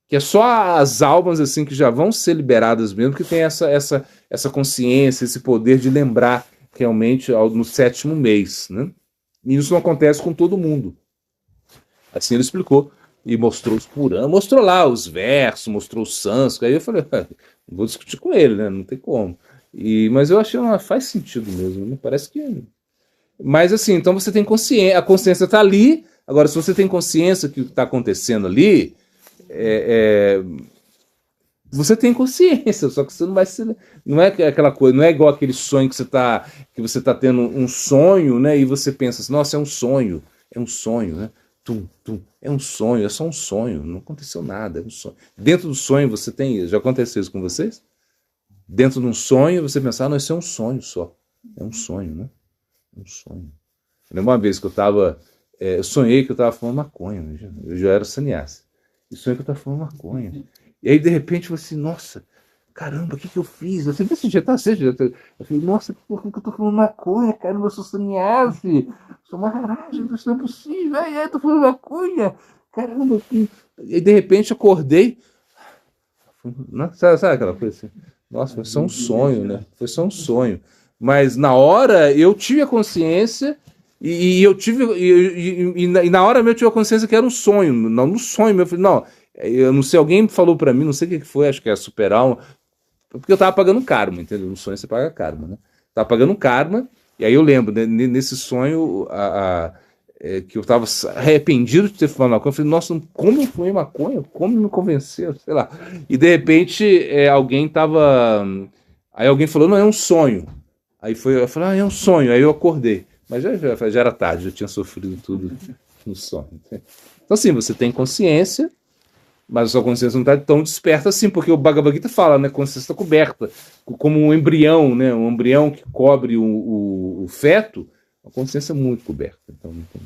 Que é só as almas assim que já vão ser liberadas mesmo, que tem essa consciência, esse poder de lembrar realmente no 7º mês, né? E isso não acontece com todo mundo. Assim ele explicou. E mostrou os Puranas, mostrou lá os versos, mostrou o sânscrito. Aí eu falei, não vou discutir com ele, né? Não tem como. Mas eu achei, faz sentido mesmo, né? Parece que... Mas assim, então você tem consciência, a consciência está ali. Agora, se você tem consciência que o que está acontecendo ali, você tem consciência, só que você não vai ser. Não é aquela coisa, não é igual aquele sonho que você tá tendo um sonho, né? E você pensa assim, nossa, é um sonho, né? É um sonho, é só um sonho, não aconteceu nada, é um sonho. Dentro do sonho você tem. Já aconteceu isso com vocês? Dentro de um sonho você pensa, não, isso é um sonho só. É um sonho, né? É um sonho. Eu lembro uma vez que eu sonhei que eu estava fumando maconha, eu já era sannyasi. E sonhei que eu estava fumando maconha. E aí, de repente, eu falei assim, nossa, caramba, o que eu fiz? Você desse jeito, eu falei, nossa, por que eu tô fumando maconha? Caramba, eu sou sannyasi, sou Maharaj, isso não é possível, eu tô fumando maconha, caramba. E de repente, acordei, sabe aquela coisa assim? Nossa, foi só um sonho, né? Foi só um sonho. Mas na hora, eu tive a consciência... E eu tive. E na hora eu tive a consciência que era um sonho. Não, no sonho meu. Eu falei, não, eu não sei, alguém falou pra mim, não sei o que foi, acho que é super alma. Porque eu tava pagando karma, entendeu? No sonho você paga karma, né? Tava pagando karma, e aí eu lembro, né, nesse sonho, que eu tava arrependido de ter fumado maconha. Eu falei, nossa, como eu fumei maconha? Como me convenceu? Sei lá. E de repente, alguém tava. Aí alguém falou, não, é um sonho. Aí eu falei, é um sonho. Aí eu acordei. Mas já era tarde, já tinha sofrido tudo no sonho. Então, assim, você tem consciência, mas a sua consciência não está tão desperta assim, porque o Bhagavad Gita fala, né? A consciência está coberta, como um embrião, né? Um embrião que cobre o feto, a consciência é muito coberta. Então, não tem...